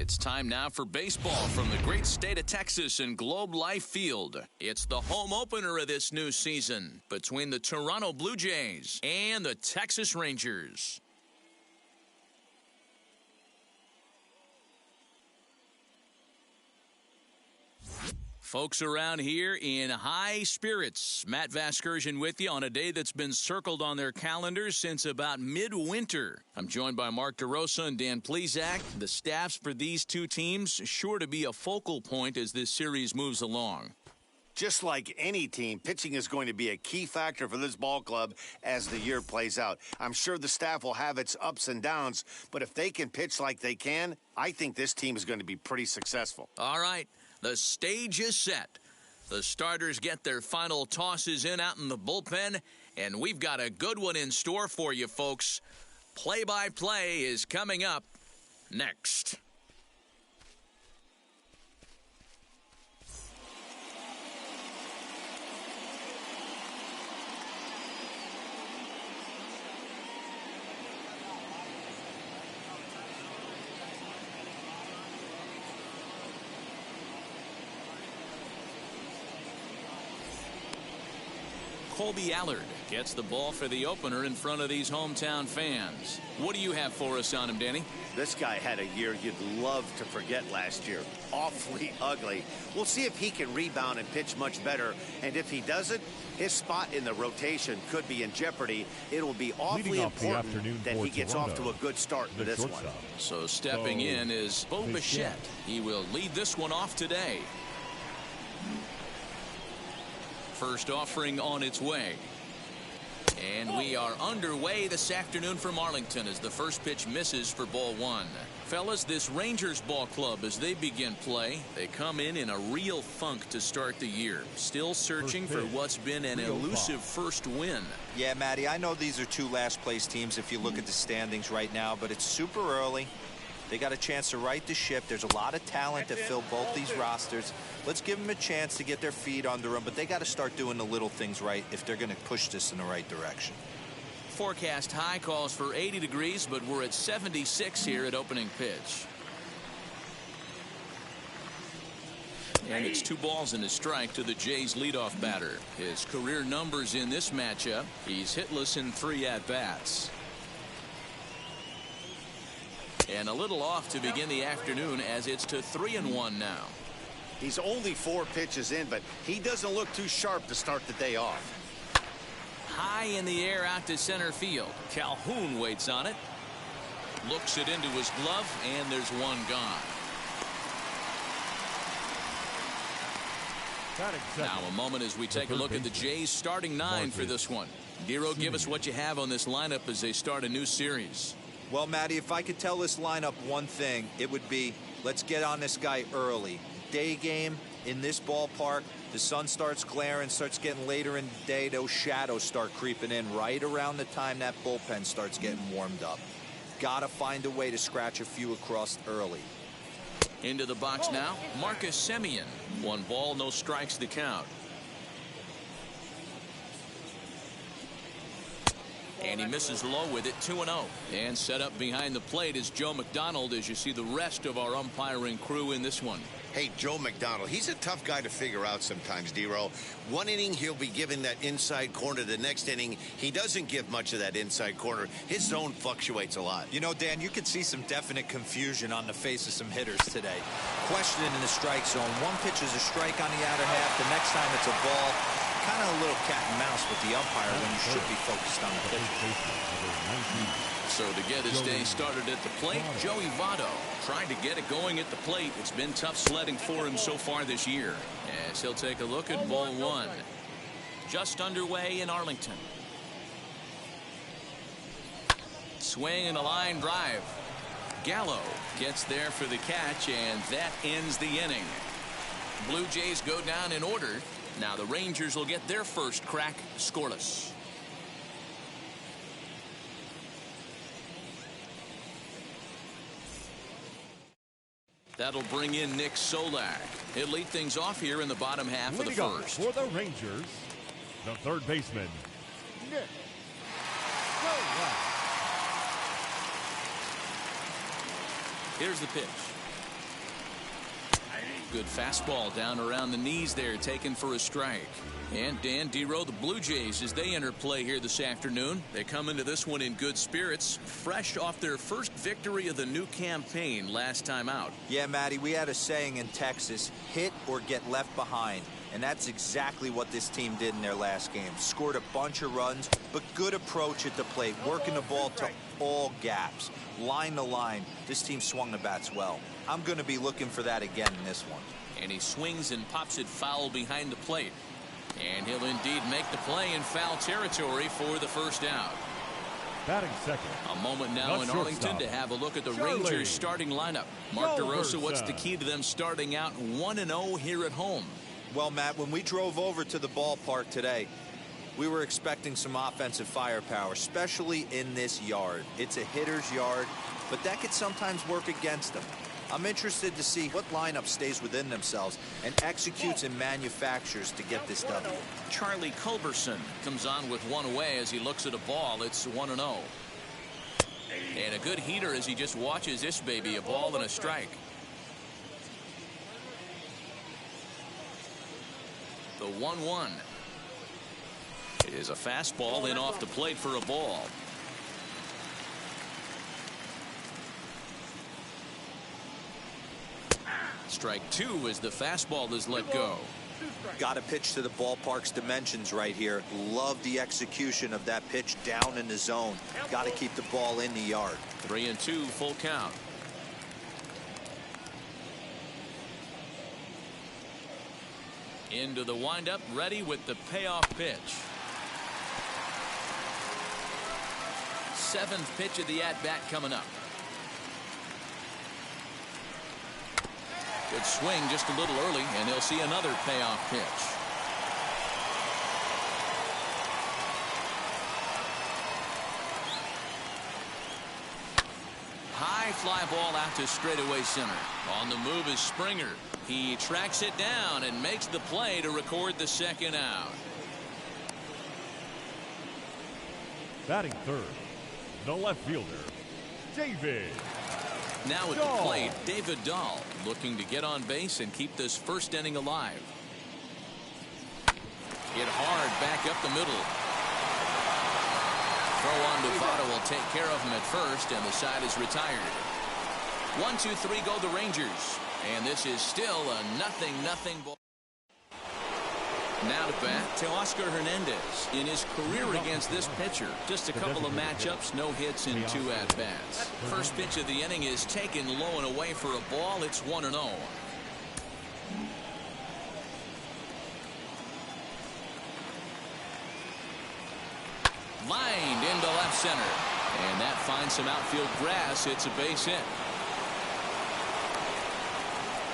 It's time now for baseball from the great state of Texas and Globe Life Field. It's the home opener of this new season between the Toronto Blue Jays and the Texas Rangers. Folks around here in high spirits. Matt Vasgersian with you on a day that's been circled on their calendars since about midwinter. I'm joined by Mark DeRosa and Dan Plesac. The staffs for these two teams sure to be a focal point as this series moves along. Just like any team, pitching is going to be a key factor for this ball club as the year plays out. I'm sure the staff will have its ups and downs, but if they can pitch like they can, I think this team is going to be pretty successful. All right. The stage is set. The starters get their final tosses in out in the bullpen, and we've got a good one in store for you, folks. Play-by-play is coming up next. Colby Allard gets the ball for the opener in front of these hometown fans. What do you have for us on him, Danny? This guy had a year you'd love to forget last year. Awfully ugly. We'll see if he can rebound and pitch much better. And if he doesn't, his spot in the rotation could be in jeopardy. It will be awfully important that he gets off to a good start in this one. So stepping in is Bo Bichette. He will lead this one off today. First offering on its way. And we are underway this afternoon from Arlington as the first pitch misses for ball one. Fellas, this Rangers ball club, as they begin play, they come in a real funk to start the year. Still searching for what's been an elusive first win. Yeah, Matty, I know these are two last place teams if you look at the standings right now, but it's super early. They got a chance to right the ship. There's a lot of talent that fill both these rosters. Let's give them a chance to get their feet under them, but they got to start doing the little things right if they're going to push this in the right direction. Forecast high calls for 80 degrees, but we're at 76 here at opening pitch. And it's 2 balls and a strike to the Jays leadoff batter. His career numbers in this matchup, he's hitless in 3 at-bats. And a little off to begin the afternoon as it's to 3-1 now. He's only 4 pitches in, but he doesn't look too sharp to start the day off. High in the air out to center field. Calhoun waits on it. Looks it into his glove, and there's one gone. Now a moment as we take a look at the Jays starting 9 for this one. Dero, give us what you have on this lineup as they start a new series. Well, Matty, if I could tell this lineup one thing, it would be let's get on this guy early. Day game in this ballpark, the sun starts glaring, starts getting later in the day, those shadows start creeping in right around the time that bullpen starts getting warmed up. Gotta find a way to scratch a few across early. Into the box now, Marcus Semien. 1 ball, no strikes to count. And he misses low with it, 2-0. And set up behind the plate is Joe McDonald as you see the rest of our umpiring crew in this one. Hey, Joe McDonald, he's a tough guy to figure out sometimes, Dero. One inning, he'll be given that inside corner. The next inning, he doesn't give much of that inside corner. His zone fluctuates a lot. You know, Dan, you could see some definite confusion on the face of some hitters today. Questioning in the strike zone. One pitch is a strike on the outer half. The next time it's a ball. Kind of a little cat and mouse with the umpire when you should be focused on the pitch. So to get his day started at the plate, Joey Votto trying to get it going at the plate. It's been tough sledding for him so far this year. As he'll take a look at ball one. Just underway in Arlington. Swing and a line drive. Gallo gets there for the catch, and that ends the inning. Blue Jays go down in order. Now the Rangers will get their first crack scoreless. That'll bring in Nick Solak. He'll lead things off here in the bottom half of the first. For the Rangers, the third baseman, Nick Solak. Here's the pitch. Good fastball down around the knees there, taken for a strike. And Dan Dero, the Blue Jays, as they enter play here this afternoon, they come into this one in good spirits, fresh off their first victory of the new campaign last time out. Yeah, Matty, we had a saying in Texas, hit or get left behind. And that's exactly what this team did in their last game. Scored a bunch of runs, but good approach at the plate, working the ball to all gaps, line to line. This team swung the bats well. I'm going to be looking for that again in this one. And he swings and pops it foul behind the plate. And he'll indeed make the play in foul territory for the first out. Batting second. A moment now in Arlington to have a look at the Rangers starting lineup. Mark DeRosa, what's the key to them starting out 1-0 here at home? Well, Matt, when we drove over to the ballpark today, we were expecting some offensive firepower, especially in this yard. It's a hitter's yard, but that could sometimes work against them. I'm interested to see what lineup stays within themselves and executes and manufactures to get this W. Charlie Culberson comes on with one away as he looks at a ball. It's 1-0. And a good heater as he just watches this baby, a ball and a strike. The 1-1. It is a fastball in off the plate for a ball. Strike two as the fastball is let go. Got to pitch to the ballpark's dimensions right here. Love the execution of that pitch down in the zone. Got to keep the ball in the yard. 3-2 full count. Into the windup, ready with the payoff pitch. Seventh pitch of the at-bat coming up. Good swing just a little early, and he'll see another payoff pitch. High fly ball out to straightaway center. On the move is Springer. He tracks it down and makes the play to record the second out. Batting third, the left fielder, David. Now at the plate, David Dahl looking to get on base and keep this first inning alive. Hit hard back up the middle. Throw on to Votto will take care of him at first, and the side is retired. 1-2-3 go the Rangers, and this is still a 0-0 ball. Now to bat, Teoscar Hernandez in his career against this pitcher. Just a couple of matchups, no hits in 2 at-bats. First pitch of the inning is taken low and away for a ball. It's 1-0. Lined into left center, and that finds some outfield grass. It's a base hit.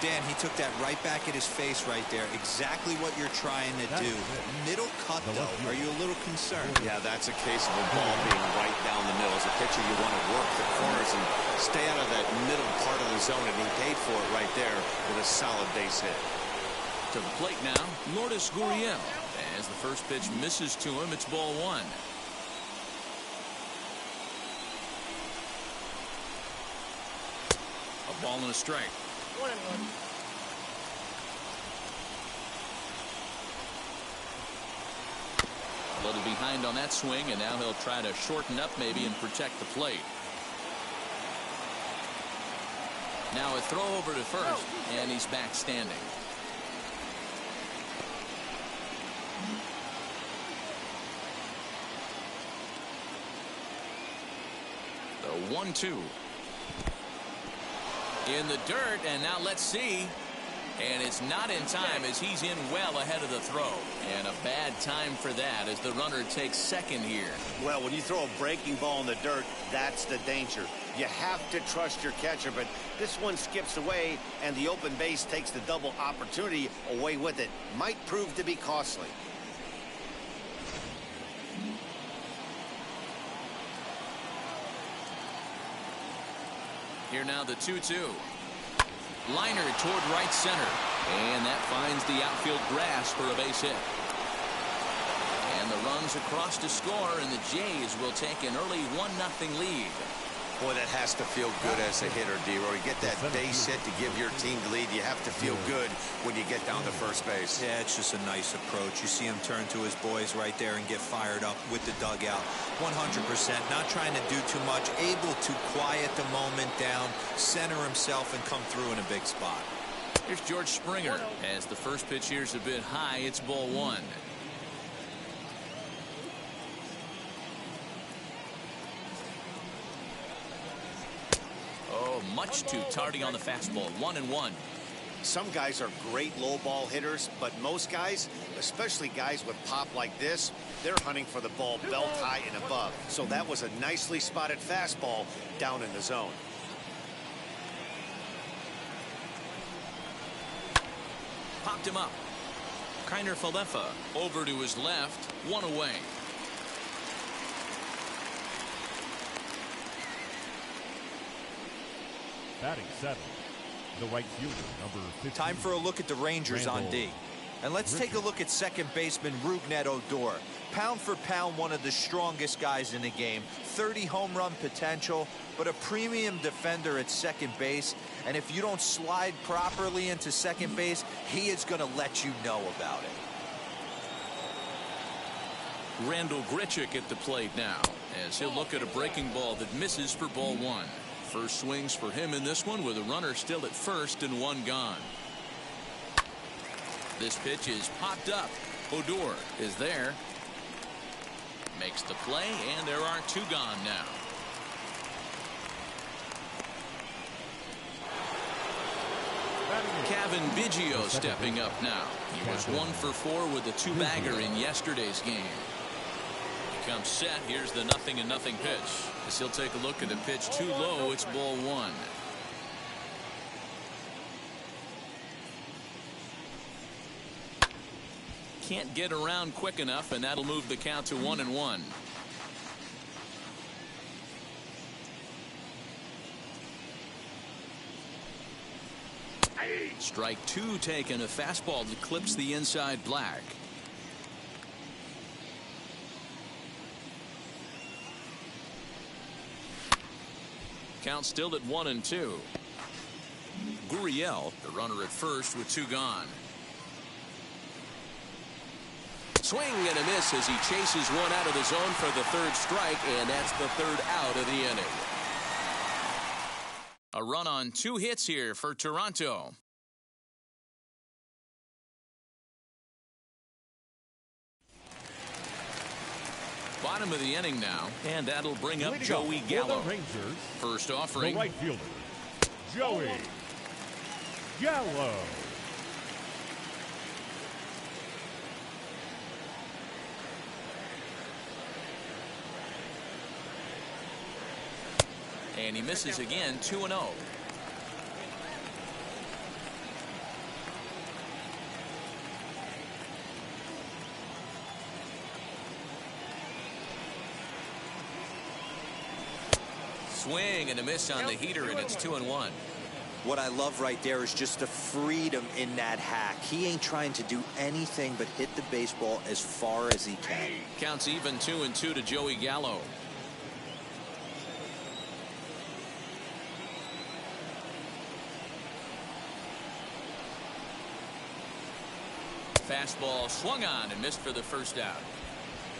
Dan, he took that right back at his face right there. Exactly what you're trying to do. Middle cut, though. Are you a little concerned? Yeah, that's a case of a ball being right down the middle. As a pitcher, you want to work the corners and stay out of that middle part of the zone, and he paid for it right there with a solid base hit. To the plate now, Lourdes Gurriel. As the first pitch misses to him, it's ball 1. A ball and a strike. 1-1. A little behind on that swing, and now he'll try to shorten up maybe and protect the plate. Now a throw over to first, and he's back standing. The 1-2. In the dirt, and now let's see. And it's not in time as he's in well ahead of the throw. And a bad time for that as the runner takes second here. Well, when you throw a breaking ball in the dirt, that's the danger. You have to trust your catcher, but this one skips away, and the open base takes the double opportunity away with it. Might prove to be costly. Here now the 2-2. Liner toward right center. And that finds the outfield grass for a base hit. And the runs across to score, and the Jays will take an early 1-0 lead. Boy, that has to feel good as a hitter, D-Roy. You get that base hit to give your team the lead. You have to feel good when you get down to first base. Yeah, it's just a nice approach. You see him turn to his boys right there and get fired up with the dugout. 100%, not trying to do too much, able to quiet the moment down, center himself, and come through in a big spot. Here's George Springer. As the first pitch here's a bit high, it's ball one. Oh, much too tardy on the fastball. 1-1. Some guys are great low ball hitters, but most guys, especially guys with pop like this, they're hunting for the ball belt high and above. So that was a nicely spotted fastball down in the zone. Popped him up. Kiner Falefa over to his left. One away. Batting seventh, the right fielder, number 15. Time for a look at the Rangers on D. And let's take a look at second baseman Rougned Odor. Pound for pound, one of the strongest guys in the game. 30 home run potential, but a premium defender at second base. And if you don't slide properly into second base, he is going to let you know about it. Randall Grichuk at the plate now, as he'll look at a breaking ball that misses for ball one. First swings for him in this one with a runner still at first and one gone. This pitch is popped up. Odor is there. Makes the play, and there are two gone now. Kevin Biggio stepping up now. He was 1 for 4 with a two-bagger in yesterday's game. He comes set. Here's the 0-0 pitch. As he'll take a look at the pitch too low, it's ball one. Can't get around quick enough, and that'll move the count to 1-1. Strike two taken. A fastball that clips the inside black. Count still at 1-2. Gurriel, the runner at first with two gone. Swing and a miss as he chases one out of the zone for the third strike, and that's the third out of the inning. A run on 2 hits here for Toronto. Bottom of the inning now, and that'll bring up Joey Gallo. First offering. The right fielder, Joey Gallo. And he misses again, 2-0. Swing and a miss on the heater, and it's 2-1. What I love right there is just the freedom in that hack. He ain't trying to do anything but hit the baseball as far as he can. Counts even 2-2 to Joey Gallo. Fastball swung on and missed for the first out.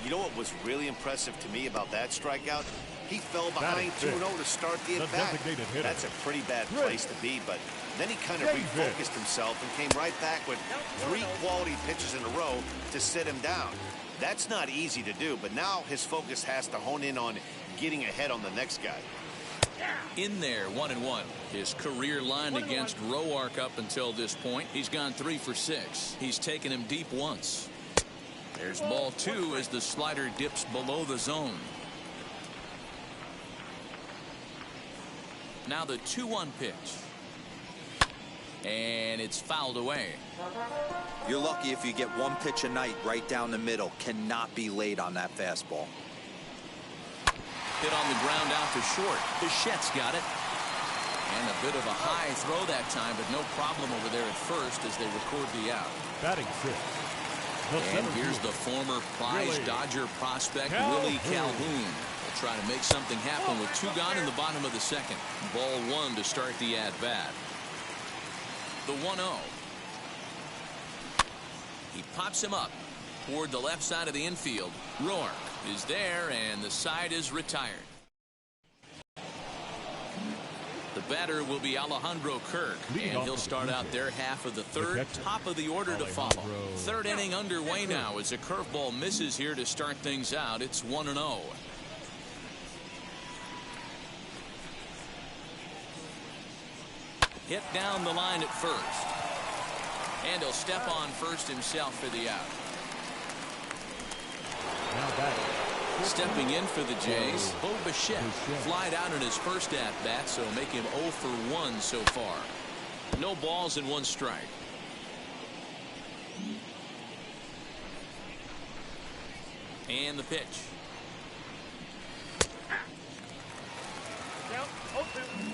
You know what was really impressive to me about that strikeout? He fell behind 2-0 to start the at-bat. That's a pretty bad place to be, but then he kind of refocused himself and came right back with 3 quality pitches in a row to sit him down. That's not easy to do, but now his focus has to hone in on getting ahead on the next guy. In there, 1-1. His career line against Roark up until this point. He's gone 3 for 6. He's taken him deep once. There's ball 2 as the slider dips below the zone. Now the 2-1 pitch. And it's fouled away. You're lucky if you get one pitch a night right down the middle. Cannot be late on that fastball. Hit on the ground out to short. Bichette's got it. And a bit of a high throw that time, but no problem over there at first as they record the out. Batting 6. And here's the former prize Dodger prospect, Willie Calhoun. Try to make something happen with 2 gone in the bottom of the second. Ball 1 to start the at-bat. The 1-0. He pops him up toward the left side of the infield. Rourke is there, and the side is retired. The batter will be Alejandro Kirk, and he'll start out their half of the third. Top of the order to follow. Third inning underway now as a curveball misses here to start things out. It's 1-0. Hit down the line at first. And he'll step on first himself for the out. Now batting. Stepping in for the Jays, Bo Bichette flied out in his first at-bat, so make him 0 for 1 so far. No balls and 1 strike. And the pitch. Count 0-2.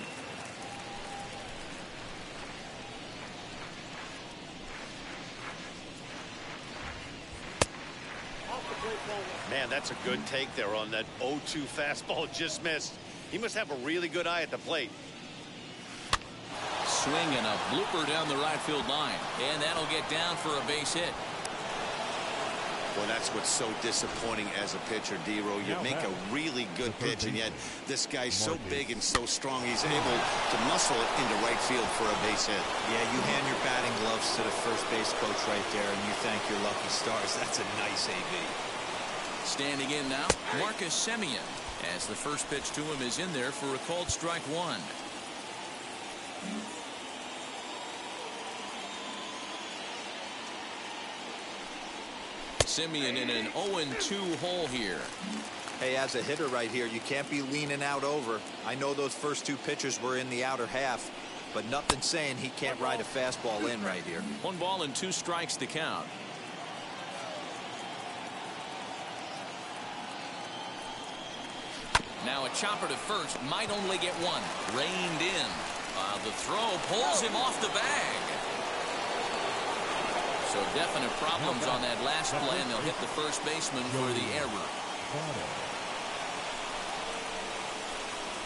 Man, that's a good take there on that 0-2 fastball just missed. He must have a really good eye at the plate. Swing and a blooper down the right field line, and that'll get down for a base hit. Well, that's what's so disappointing as a pitcher, D-Row. You make a really good pitch, and yet this guy's so big and so strong, he's able to muscle it into right field for a base hit. Yeah, you hand your batting gloves to the first base coach right there, and you thank your lucky stars. That's a nice AB. Standing in now, Marcus Semien, as the first pitch to him is in there for a called strike 1. Semien in an 0-2 hole here. Hey, as a hitter right here, you can't be leaning out over. I know those first 2 pitches were in the outer half, but nothing saying he can't ride a fastball in right here. 1 ball and 2 strikes to count. Now a chopper to first, might only get 1. Reined in. The throw pulls him off the bag. So definite problems on that last play, and they'll hit the first baseman for the error.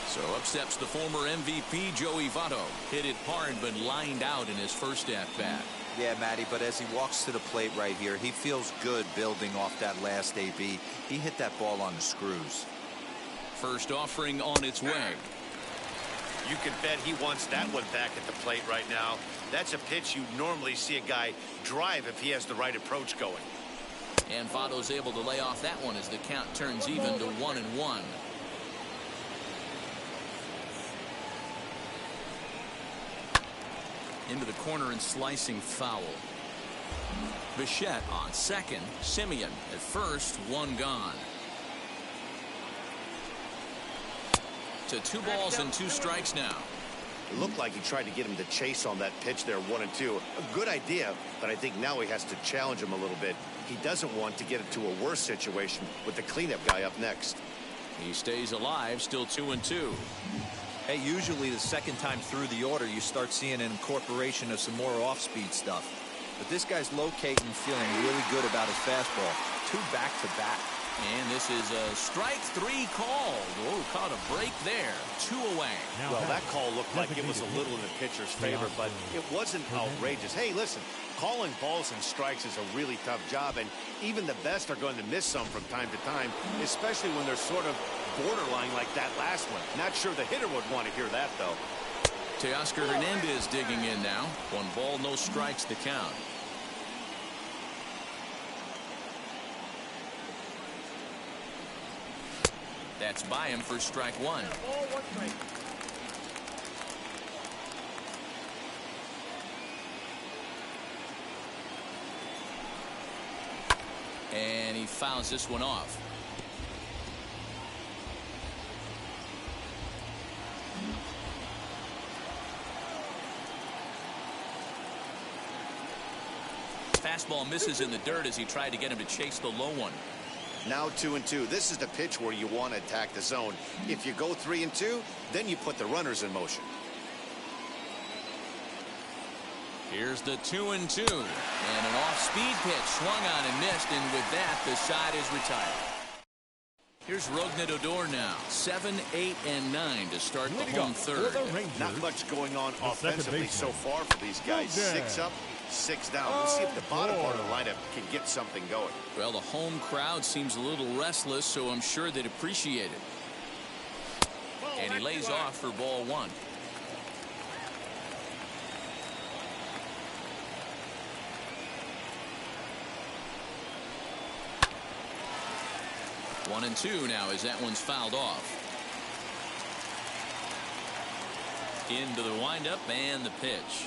So up steps the former MVP Joey Votto. Hit it hard but lined out in his first at-bat. Yeah, Matty, but as he walks to the plate right here, he feels good building off that last AB. He hit that ball on the screws. First offering on its way. You can bet he wants that one back at the plate right now. That's a pitch you normally see a guy drive if he has the right approach going. And Votto's able to lay off that one as the count turns even to 1-1. Into the corner and slicing foul. Bichette on second. Semien at first. 1 gone. To 2 balls and 2 strikes now. It looked like he tried to get him to chase on that pitch there, 1-2. A good idea, but I think now he has to challenge him a little bit. He doesn't want to get into a worse situation with the cleanup guy up next. He stays alive, still 2-2. Hey, usually the second time through the order, you start seeing an incorporation of some more off-speed stuff. But this guy's locating, feeling really good about his fastball. 2 back-to-back. And this is a strike 3 called. Oh, caught a break there. 2 away. Well, that call looked like it was a little in the pitcher's favor, but it wasn't outrageous. Hey, listen, calling balls and strikes is a really tough job, and even the best are going to miss some from time to time, especially when they're sort of borderline like that last one. Not sure the hitter would want to hear that, though. Teoscar Hernandez digging in now. 1 ball, no strikes to count. That's by him for strike 1. And he fouls this one off. Fastball misses in the dirt as he tried to get him to chase the low one. Now 2-2. This is the pitch where you want to attack the zone. If you go 3-2, then you put the runners in motion. Here's the 2-2. And an off-speed pitch swung on and missed, and with that, the side is retired. Here's Rognadodor now. 7, 8, and 9 to start the home third. Not much going on offensively so far for these guys. 6 up, 6 down. We'll see if the bottom part of the lineup can get something going. Well, the home crowd seems a little restless, so I'm sure they'd appreciate it. And he lays off for ball 1. One and 2 now as that one's fouled off. Into the windup and the pitch.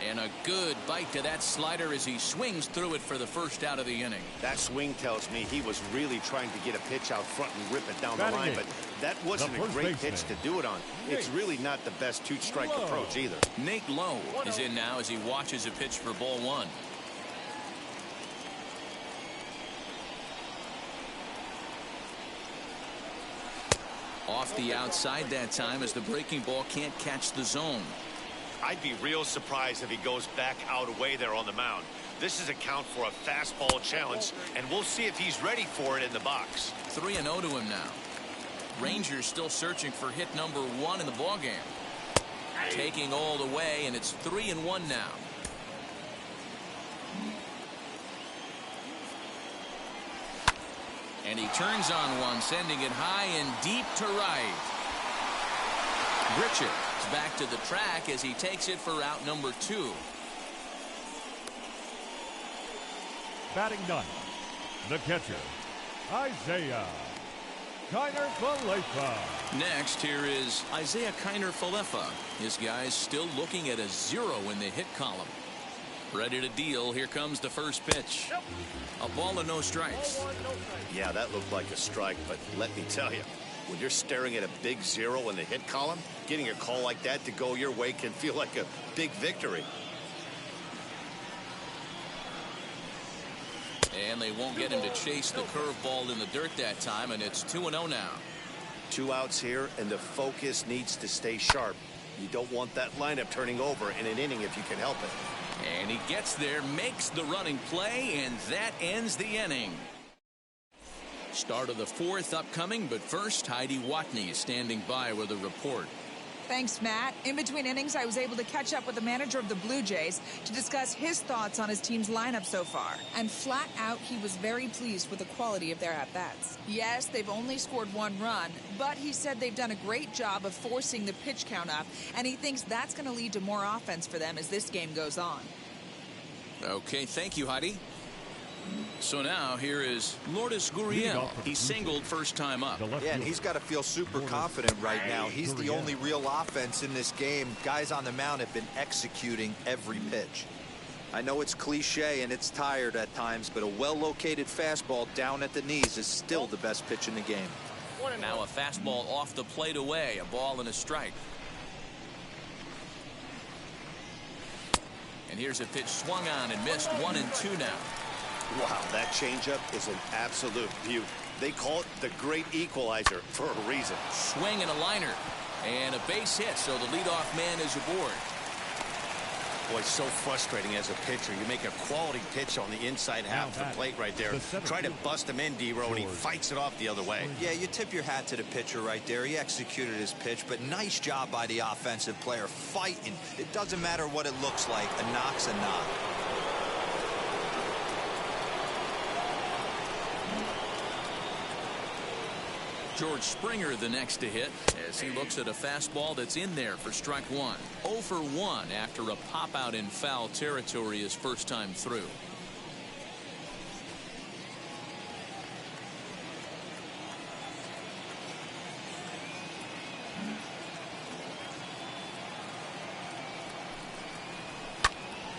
And a good bite to that slider as he swings through it for the first out of the inning. That swing tells me he was really trying to get a pitch out front and rip it down the line, but that wasn't a great pitch to do it on. It's really not the best two-strike approach either. Nate Lowe is in now as he watches a pitch for ball 1. Off the outside that time as the breaking ball can't catch the zone. I'd be real surprised if he goes back out away there on the mound. This is a count for a fastball challenge, and we'll see if he's ready for it in the box. 3-0 to him now. Rangers still searching for hit number 1 in the ballgame. Taking all the way, and it's 3-1 now. And he turns on one, sending it high and deep to right. Richards back to the track as he takes it for out number 2. Batting ninth, the catcher, Isaiah Kiner-Falefa. Next, here is Isaiah Kiner-Falefa. His guy's still looking at a 0 in the hit column. Ready to deal. Here comes the first pitch. A ball and no strikes. Yeah, that looked like a strike, but let me tell you, when you're staring at a big 0 in the hit column, getting a call like that to go your way can feel like a big victory. And they won't get him to chase the curveball in the dirt that time, and it's 2-0 now. 2 outs here, and the focus needs to stay sharp. You don't want that lineup turning over in an inning if you can help it. And he gets there, makes the running play, and that ends the inning. Start of the 4th upcoming, but first, Heidi Watney standing by with a report. Thanks, Matt. In between innings, I was able to catch up with the manager of the Blue Jays to discuss his thoughts on his team's lineup so far. And flat out, he was very pleased with the quality of their at-bats. Yes, they've only scored 1 run, but he said they've done a great job of forcing the pitch count up, and he thinks that's going to lead to more offense for them as this game goes on. Okay, thank you, Heidi. So now here is Lourdes Gurriel. He singled first time up. Yeah, and he's got to feel super confident right now. He's the only real offense in this game. Guys on the mound have been executing every pitch. I know it's cliche and it's tired at times, but a well-located fastball down at the knees is still the best pitch in the game. Now a fastball off the plate away, a ball and a strike. And here's a pitch swung on and missed. 1-2 now. Wow, that changeup is an absolute beaut. They call it the great equalizer for a reason. Swing and a liner. And a base hit, so the leadoff man is aboard. Boy, it's so frustrating as a pitcher. You make a quality pitch on the inside half of the plate right there. Try to bust him in, D-Row, and he fights it off the other way. Yeah, you tip your hat to the pitcher right there. He executed his pitch, but nice job by the offensive player fighting. It doesn't matter what it looks like. A knock's a knock. George Springer the next to hit as he looks at a fastball that's in there for strike 1. 0 for 1 after a pop out in foul territory his first time through.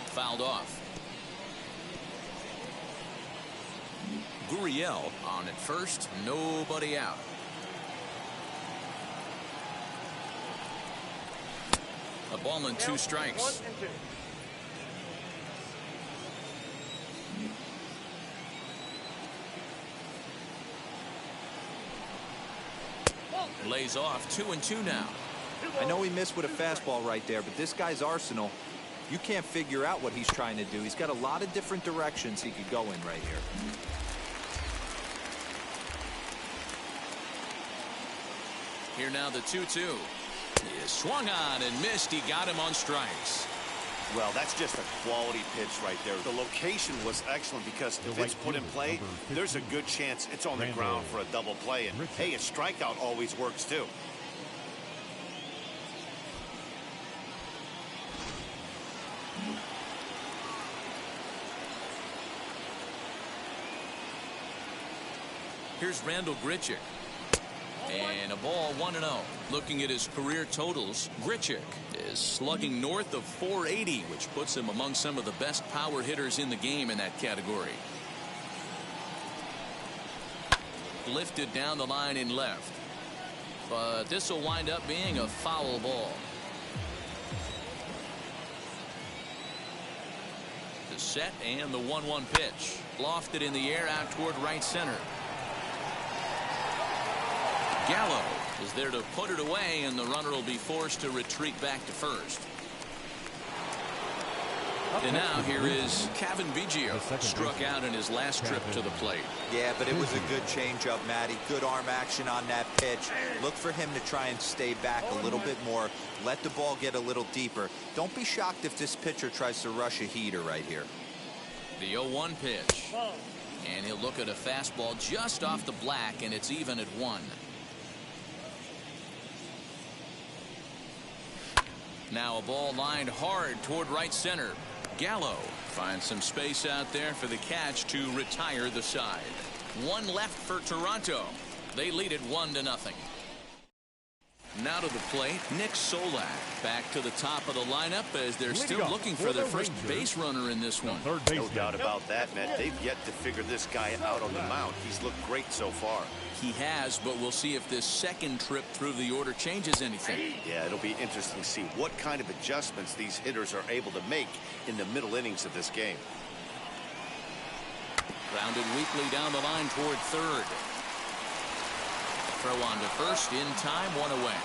Fouled off. Gurriel on at first, nobody out. A ball and 2 strikes. Lays off. 2-2 now. I know he missed with a fastball right there, but this guy's arsenal, you can't figure out what he's trying to do. He's got a lot of different directions he could go in right here. Here now the 2-2. He is swung on and missed. He got him on strikes. Well, that's just a quality pitch right there. The location was excellent because if it's put in play, there's a good chance it's on the ground for a double play. And hey, a strikeout always works too. Here's Randall Grichuk. And a ball 1-0. Looking at his career totals, Grichuk is slugging north of 480, which puts him among some of the best power hitters in the game in that category. Lifted down the line in left. But this will wind up being a foul ball. The set and the 1-1 pitch. Lofted in the air out toward right center. Gallo is there to put it away, and the runner will be forced to retreat back to first. And now here is Kevin Biggio, struck out in his last trip to the plate. Yeah, but it was a good changeup, Matty. Good arm action on that pitch. Look for him to try and stay back a little bit more. Let the ball get a little deeper. Don't be shocked if this pitcher tries to rush a heater right here. The 0-1 pitch. And he'll look at a fastball just off the black, and it's even at 1. Now a ball lined hard toward right center. Gallo finds some space out there for the catch to retire the side. One left for Toronto. They lead it 1-0. Now to the plate, Nick Solak back to the top of the lineup as they're still looking for their first base runner in this one. No doubt about that, Matt. They've yet to figure this guy out on the mound. He's looked great so far. He has, but we'll see if this second trip through the order changes anything. Yeah, it'll be interesting to see what kind of adjustments these hitters are able to make in the middle innings of this game. Grounded weakly down the line toward third. Throw on to first in time, 1 away.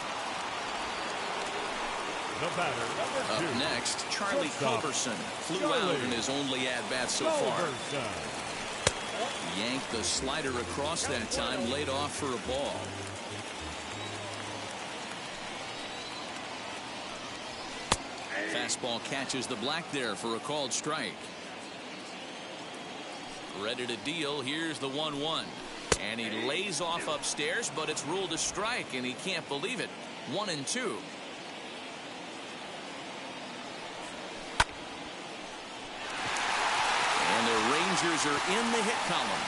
Up next, Charlie Culberson flew out in his only at-bat so far. Yanked the slider across that time, laid off for a ball. Fastball catches the black there for a called strike. Ready to deal. Here's the 1-1. And he lays off upstairs, but it's ruled a strike, and he can't believe it. 1-2. And the Rangers are in the hit column.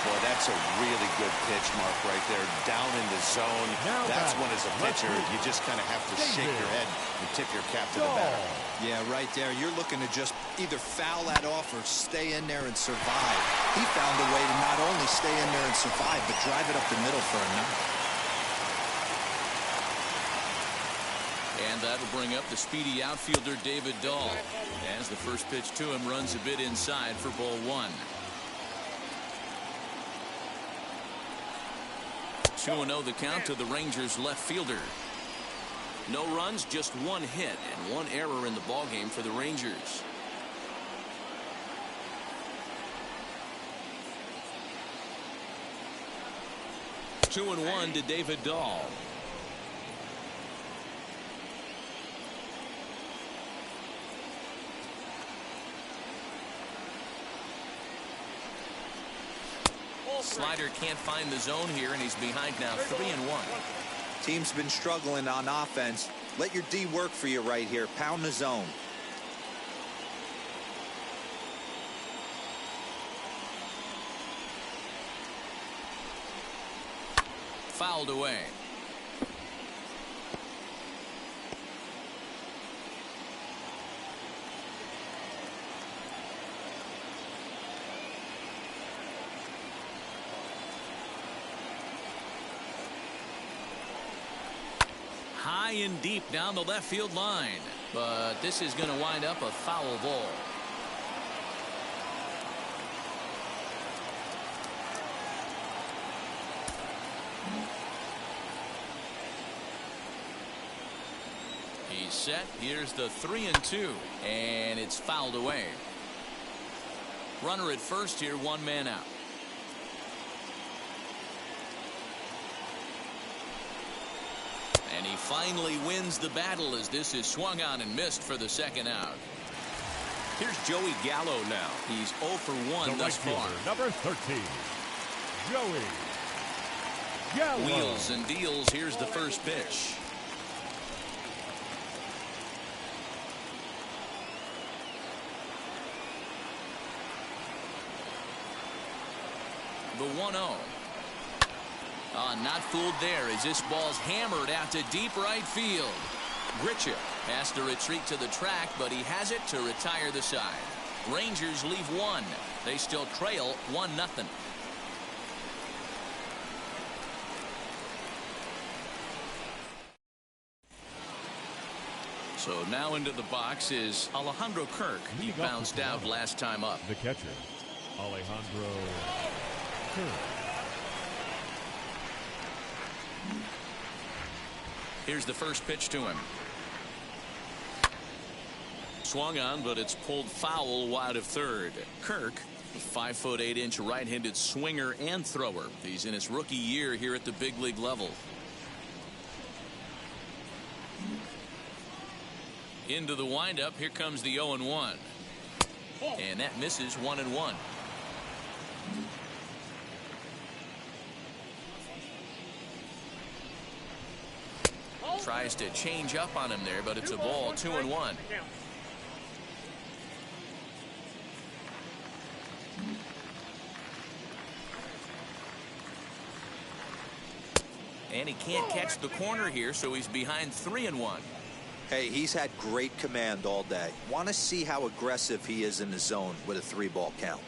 Boy, that's a really good pitch, Mark, right there. Down in the zone. That's when, as a pitcher, you just kind of have to shake your head and tip your cap to the batter. Yeah, right there. You're looking to just either foul that off or stay in there and survive. He found a way to not only stay in there and survive, but drive it up the middle for a knock. And that'll bring up the speedy outfielder David Dahl, as the first pitch to him runs a bit inside for ball 1. 2-0 the count to the Rangers left fielder. No runs, just 1 hit and 1 error in the ballgame for the Rangers. Two and 1 to David Dahl. Slider can't find the zone here, and he's behind now 3-1. Team's been struggling on offense. Let your D work for you right here. Pound the zone. Fouled away. High and deep down the left field line, but this is going to wind up a foul ball. He's set. Here's the 3-2, and it's fouled away. Runner at first here, 1 man out. And he finally wins the battle as this is swung on and missed for the second out. Here's Joey Gallo now. He's 0 for 1 The right thus far. fielder, number 13, Joey Gallo. Wheels and deals. Here's the first pitch. The 1-0. Not fooled there as this ball's hammered out to deep right field. Gritcha has to retreat to the track, but he has it to retire the side. Rangers leave one. They still trail 1-0. So now into the box is Alejandro Kirk. He bounced out last time up. The catcher, Alejandro Kirk. Here's the first pitch to him. Swung on, but it's pulled foul wide of third. Kirk, a 5'8" right-handed swinger and thrower. He's in his rookie year here at the big league level. Into the windup. Here comes the 0-1. And that misses 1-1. Tries to change up on him there, but it's a ball. 2-1. And he can't catch the corner here, so he's behind 3-1. Hey, he's had great command all day. Want to see how aggressive he is in the zone with a 3-ball count.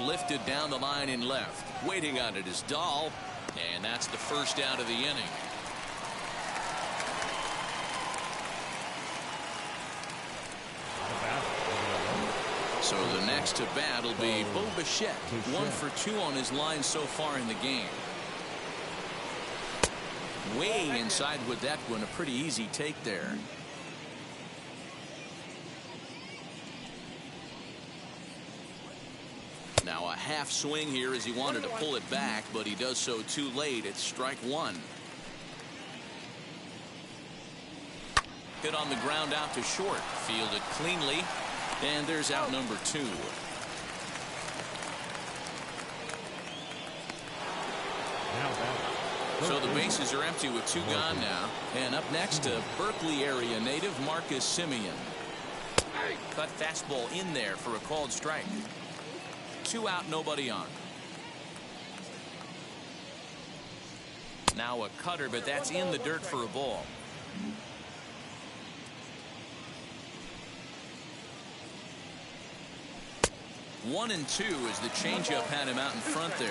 Lifted down the line in left. Waiting on it is Dahl. And that's the first out of the inning. So the next to bat will be Bo Bichette. 1 for 2 on his line so far in the game. Way inside with that one. A pretty easy take there. Now a half swing here as he wanted to pull it back, but he does so too late. It's strike one. Hit on the ground out to short. Fielded cleanly. And there's out number 2. So the bases are empty with 2 gone now. And up next to Berkeley area native Marcus Semien. Cut fastball in there for a called strike. 2 out, nobody on. Now a cutter, but that's in the dirt for a ball. One and 2 as the changeup had him out in front there.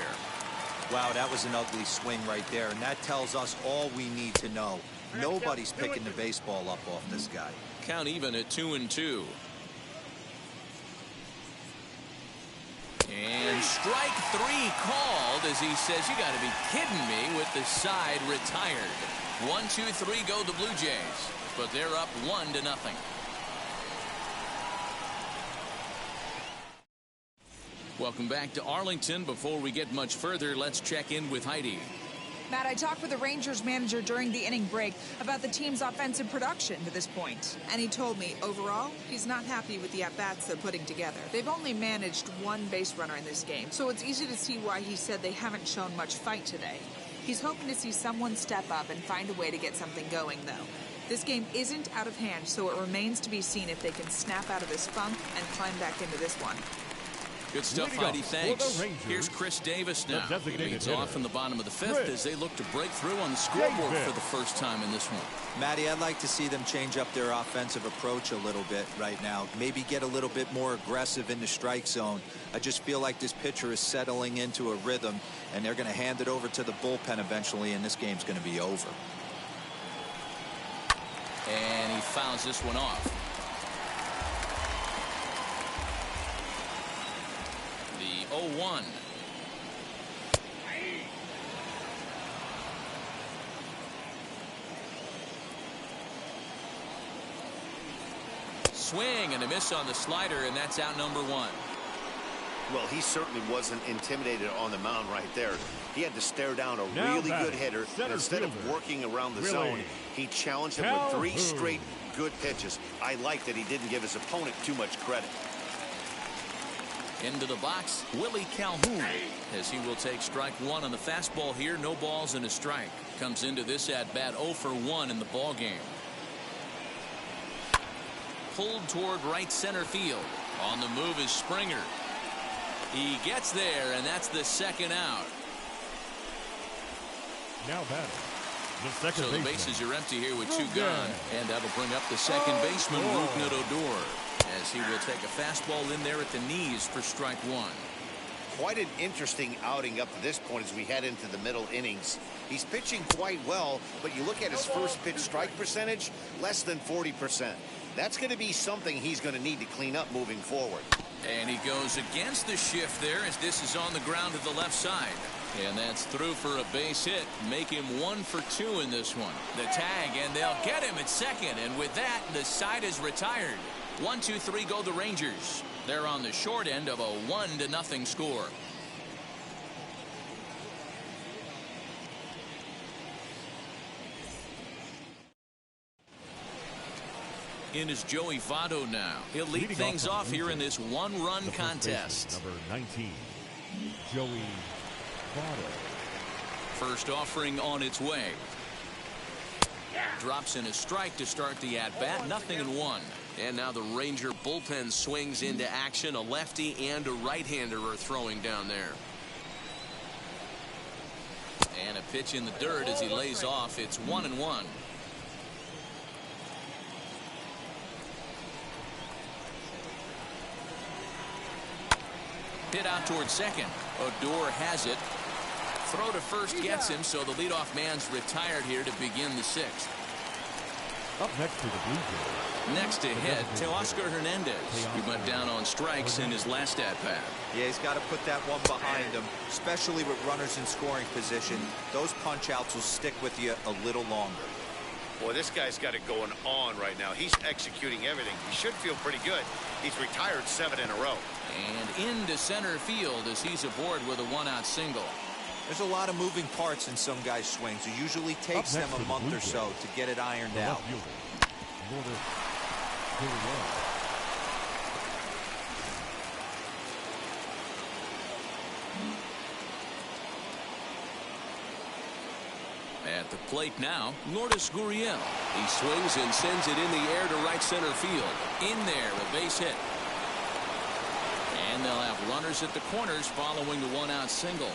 Wow, that was an ugly swing right there, and that tells us all we need to know. Nobody's picking the baseball up off this guy. Count even at 2-2. And strike 3 called as he says, you got to be kidding me, with the side retired. 1-2-3 go the Blue Jays, but they're up 1-0. Welcome back to Arlington. Before we get much further, let's check in with Heidi. Matt, I talked with the Rangers manager during the inning break about the team's offensive production to this point. And he told me, overall, he's not happy with the at-bats they're putting together. They've only managed 1 base runner in this game, so it's easy to see why he said they haven't shown much fight today. He's hoping to see someone step up and find a way to get something going, though. This game isn't out of hand, so it remains to be seen if they can snap out of this funk and climb back into this one. Good stuff, Heidi. Thanks. Here's Chris Davis now. He leads off in the bottom of the 5th as they look to break through on the scoreboard for the first time in this one. Matty, I'd like to see them change up their offensive approach a little bit right now. Maybe get a little bit more aggressive in the strike zone. I just feel like this pitcher is settling into a rhythm, and they're going to hand it over to the bullpen eventually, and this game's going to be over. And he fouls this one off. The 0-1. Swing and a miss on the slider, and that's out number 1. Well, he certainly wasn't intimidated on the mound right there. He had to stare down a Now really batting, good hitter. center Instead of fielder, working around the Willie zone, he challenged him with 3 Calhoun. straight good pitches. I like that he didn't give his opponent too much credit. Into the box, Willie Calhoun, as he will take strike 1 on the fastball here. No balls and a strike. Comes into this at bat 0 for 1 in the ball game. Pulled toward right center field. On the move is Springer. He gets there, and that's the second out. Now batting, the second So the baseman. bases are empty here with 2 Rougned. gone, and that'll bring up the second baseman, Oh. Rougned Odor, as he will take a fastball in there at the knees for strike 1. Quite an interesting outing up to this point as we head into the middle innings. He's pitching quite well, but you look at his first pitch strike percentage, less than 40%. That's going to be something he's going to need to clean up moving forward. And he goes against the shift there as this is on the ground to the left side. And that's through for a base hit. Make him 1 for 2 in this one. The tag, and they'll get him at second. And with that, the side is retired. 1, 2, 3 go the Rangers. They're on the short end of a 1-0 score. In is Joey Votto now. He'll lead Leading things off off here in this one-run the first contest. baseman, number 19, Joey Votto. First offering on its way. Drops in a strike to start the at-bat. 0-1. And now the Ranger bullpen swings into action. A lefty and a right-hander are throwing down there. And a pitch in the dirt as he lays off. It's 1-1. Hit out towards second. Odor has it. Throw to first gets him, so the leadoff man's retired here to begin the 6th. Up next to the Blue Jays. Next to hit, Teoscar Hernandez, who went down on strikes in his last at-bat. Yeah, he's got to put that one behind him, especially with runners in scoring position. Those punch-outs will stick with you a little longer. Boy, this guy's got it going on right now. He's executing everything. He should feel pretty good. He's retired 7 in a row. And into center field as he's aboard with a 1-out single. There's a lot of moving parts in some guys' swings. It usually takes Up them next to a the month Blue or so Jays, to get it ironed the out. left fielder, Lourdes Gurriel. At the plate now, Lourdes Gurriel. He swings and sends it in the air to right center field. In there, a base hit. And they'll have runners at the corners following the 1-out single.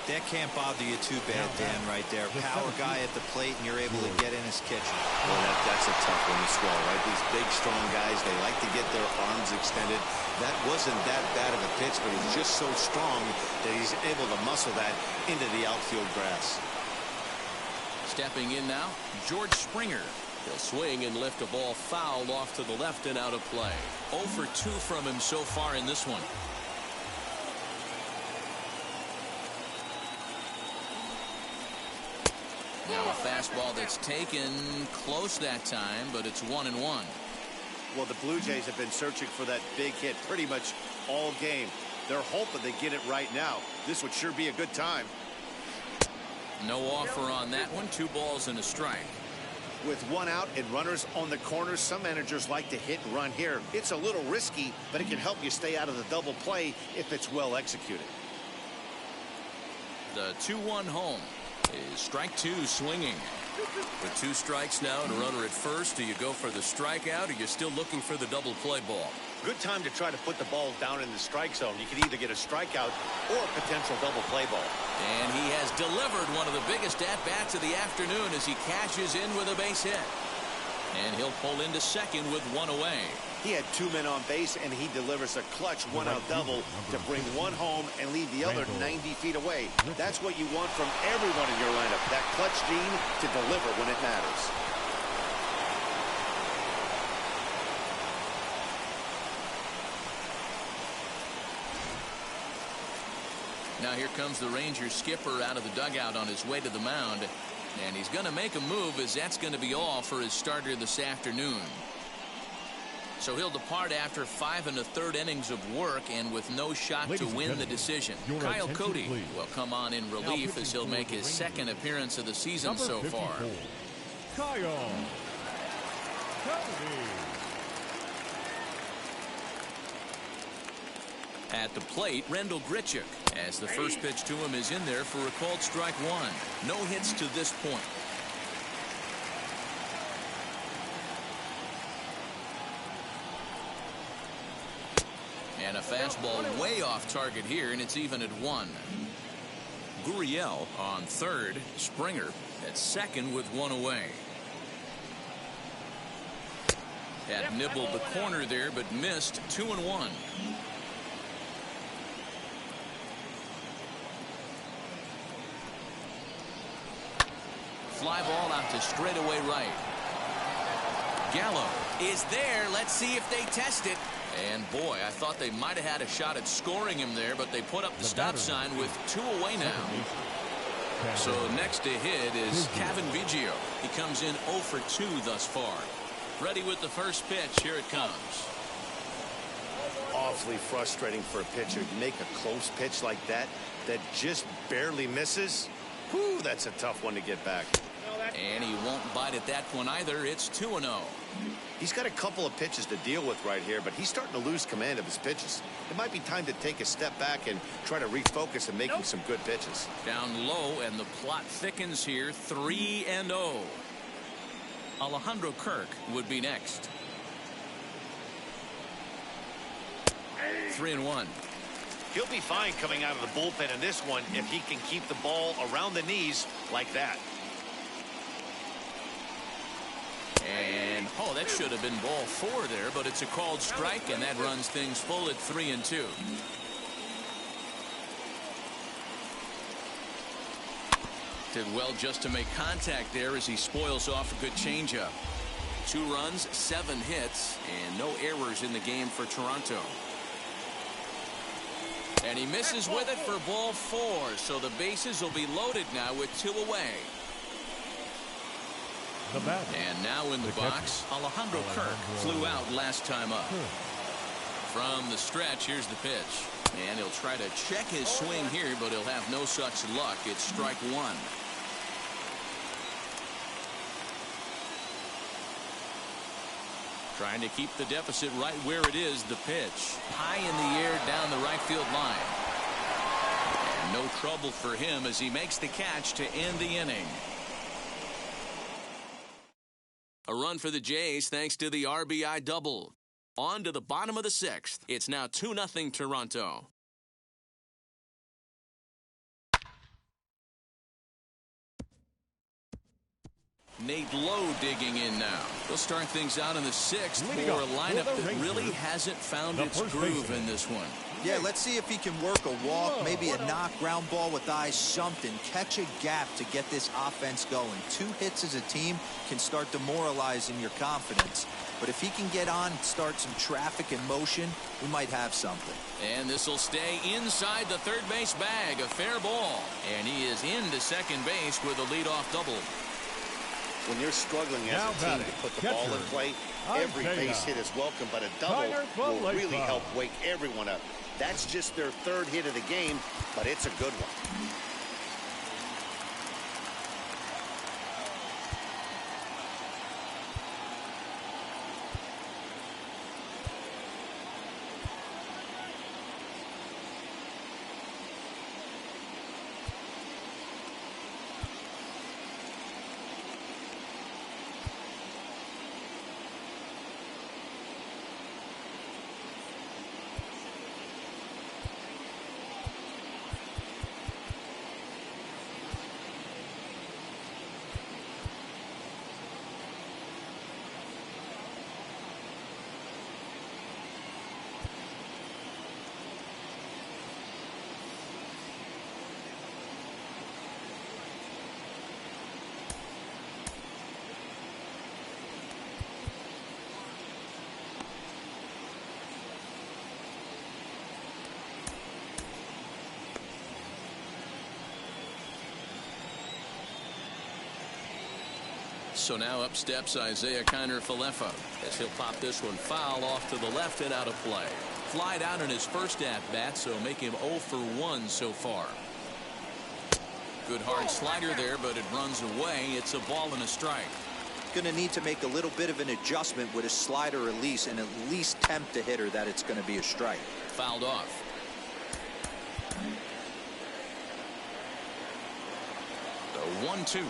That can't bother you too bad, Dan, right there. Power guy at the plate, and you're able to get in his kitchen. Well, that's a tough one to swallow, right? These big, strong guys, they like to get their arms extended. That wasn't that bad of a pitch, but he's just so strong that he's able to muscle that into the outfield grass. Stepping in now, George Springer. He'll swing and lift a ball foul off to the left and out of play. 0 for 2 from him so far in this one. Now a fastball that's taken close that time, but it's 1-1. Well, the Blue Jays have been searching for that big hit pretty much all game. They're hoping they get it right now. This would sure be a good time. No offer on that one. 2 balls and a strike. With 1 out and runners on the corners, some managers like to hit and run here. It's a little risky, but it can help you stay out of the double play if it's well executed. The 2-1 home is strike 2 swinging. With 2 strikes now and a runner at first, do you go for the strikeout or you're still looking for the double play ball? Good time to try to put the ball down in the strike zone. You can either get a strikeout or a potential double play ball. And he has delivered one of the biggest at-bats of the afternoon as he cashes in with a base hit. And he'll pull into second with 1 away. He had 2 men on base, and he delivers a clutch 1-out double to bring 1 home and leave the other 90 feet away. That's what you want from everyone in your lineup, that clutch gene to deliver when it matters. Now here comes the Rangers skipper out of the dugout on his way to the mound. And he's going to make a move as that's going to be all for his starter this afternoon. So he'll depart after 5 1/3 innings of work and with no shot to win the decision. Kyle Cody will come on in relief as he'll make his second appearance of the season so far. Kyle Cody. At the plate, Rendell Grichuk, as the first pitch to him is in there for a called strike one. No hits to this point. And a fastball way off target here, and it's even at 1. Gurriel on third. Springer at second with 1 away. Had nibbled the corner there, but missed. 2-1. Fly ball out to straightaway right. Gallo is there. Let's see if they test it. And boy, I thought they might have had a shot at scoring him there, but they put up the stop sign with 2 away now. So next to hit is Cavan Biggio. He comes in 0 for 2 thus far. Ready with the first pitch. Here it comes. Awfully frustrating for a pitcher to make a close pitch like that just barely misses. Whew, that's a tough one to get back. And he won't bite at that one either. It's 2-0. He's got a couple of pitches to deal with right here, but he's starting to lose command of his pitches. It might be time to take a step back and try to refocus and making some good pitches. Down low, and the plot thickens here. 3-0. Alejandro Kirk would be next. 3-1. He'll be fine coming out of the bullpen in this one if he can keep the ball around the knees like that. And oh, that should have been ball 4 there, but it's a called strike, and that runs things full at 3-2. Did well just to make contact there as he spoils off a good changeup. 2 runs, 7 hits, and no errors in the game for Toronto. And he misses with it for ball 4, so the bases will be loaded now with 2 away. And now in the box, Alejandro Kirk flew out last time up. From the stretch, here's the pitch. And he'll try to check his swing here, but he'll have no such luck. It's strike 1. Trying to keep the deficit right where it is. The pitch high in the air down the right field line. And no trouble for him as he makes the catch to end the inning. A run for the Jays thanks to the RBI double. On to the bottom of the 6th. It's now 2-0 Toronto. Nate Lowe digging in now. They'll start things out in the 6th for a lineup that really hasn't found its groove in this one. Yeah, let's see if he can work a walk, maybe a knock, ground ball with eyes, something. Catch a gap to get this offense going. 2 hits as a team can start demoralizing your confidence. But if he can get on, start some traffic in motion, we might have something. And this will stay inside the third base bag. A fair ball. And he is into second base with a leadoff double. When you're struggling as a team to put the ball in play, every base hit is welcome, but a double will really help wake everyone up. That's just their 3rd hit of the game, but it's a good one. So now up steps Isaiah Kiner-Falefa as he'll pop this one foul off to the left and out of play. Flied out in his first at-bat, so make him 0 for 1 so far. Good hard slider there, but it runs away. It's a ball and a strike. Going to need to make a little bit of an adjustment with his slider release and at least tempt the hitter that it's going to be a strike. Fouled off. The 1-2.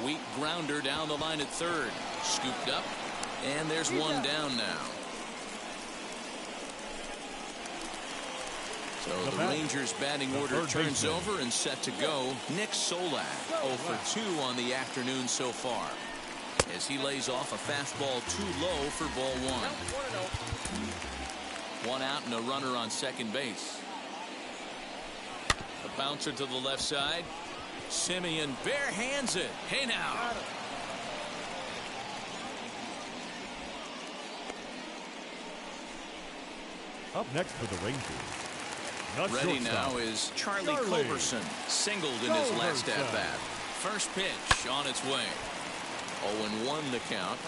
Weak grounder down the line at third. Scooped up, and there's one down now. So the Rangers batting order turns over and set to go. Nick Solak 0 for 2 on the afternoon so far, as he lays off a fastball too low for ball one. One out and a runner on second base. A bouncer to the left side. Semien bare hands it. Hey now. Up next for the Rangers. Ready now is Charlie Culberson, singled in his last at-bat. First pitch on its way. 0-1 the count.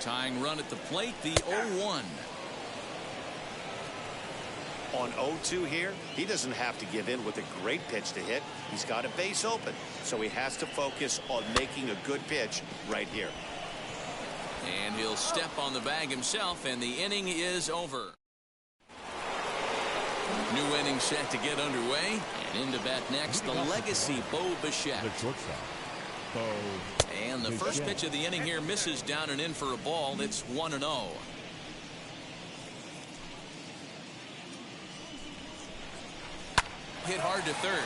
Tying run at the plate, the 0-1. On 0-2 here, he doesn't have to give in with a great pitch to hit. He's got a base open, so he has to focus on making a good pitch right here. And he'll step on the bag himself, and the inning is over. New inning set to get underway, and into bat next, the legacy Bo Bichette. The shortstop, Bo. And the first pitch of the inning here misses down and in for a ball. It's 1-0. Hit hard to third.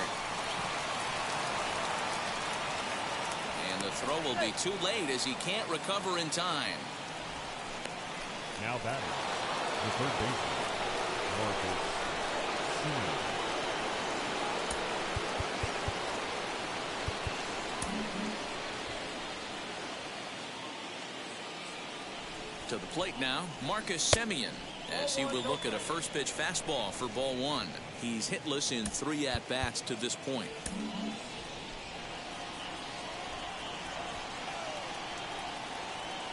And the throw will be too late as he can't recover in time. Now batting, the third baseman, Marcus Semien. To the plate now, Marcus Semien, as he will look at a first pitch fastball for ball one. He's hitless in 3 at-bats to this point.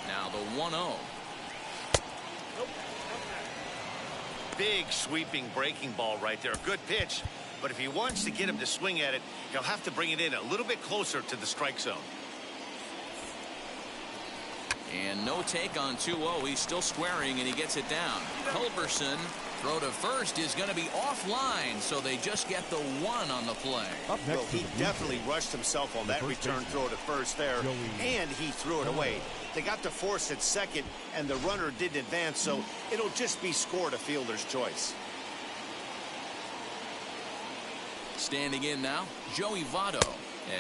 Now the 1-0. Big sweeping breaking ball right there. Good pitch, but if he wants to get him to swing at it, he'll have to bring it in a little bit closer to the strike zone. And no take on 2-0. He's still squaring, and he gets it down. Culberson, throw to first, is going to be offline, so they just get the 1 on the play. Up next, well, he definitely rushed himself on that return throw to first there, and he threw it away. They got to force at second, and the runner didn't advance, so it'll just be scored a fielder's choice. Standing in now, Joey Votto,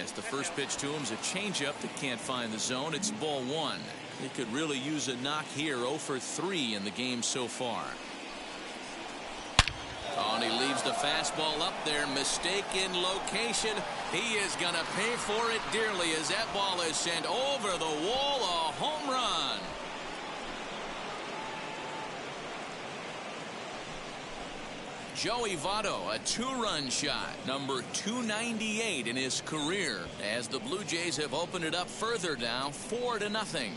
as the first pitch to him is a changeup that can't find the zone. It's ball one. He could really use a knock here. 0 for 3 in the game so far. Oh, and he leaves the fastball up there. Mistaken location. He is going to pay for it dearly as that ball is sent over the wall. A home run. Joey Votto, a 2-run shot, number 298 in his career, as the Blue Jays have opened it up further now, 4-0.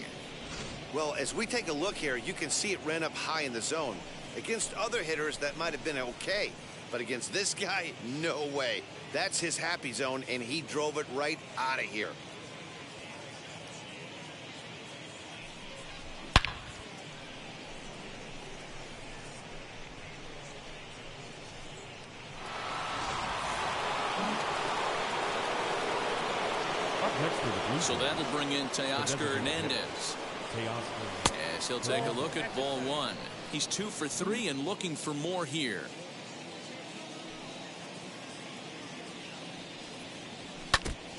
Well, as we take a look here, you can see it ran up high in the zone. Against other hitters, that might have been okay, but against this guy, no way. That's his happy zone, and he drove it right out of here. So that'll bring in Teoscar Hernandez. As he'll take a look at ball one. He's 2 for 3 and looking for more here.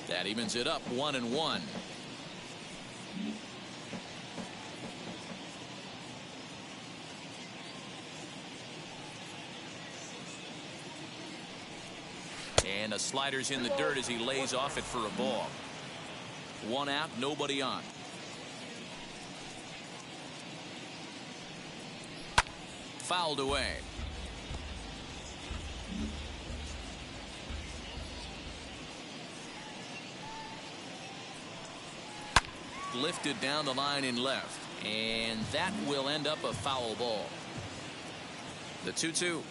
That evens it up 1-1. And a slider's in the dirt as he lays off it for a ball. 1 out, nobody on. fouled away. Lifted down the line in left, and that will end up a foul ball. The 2-2.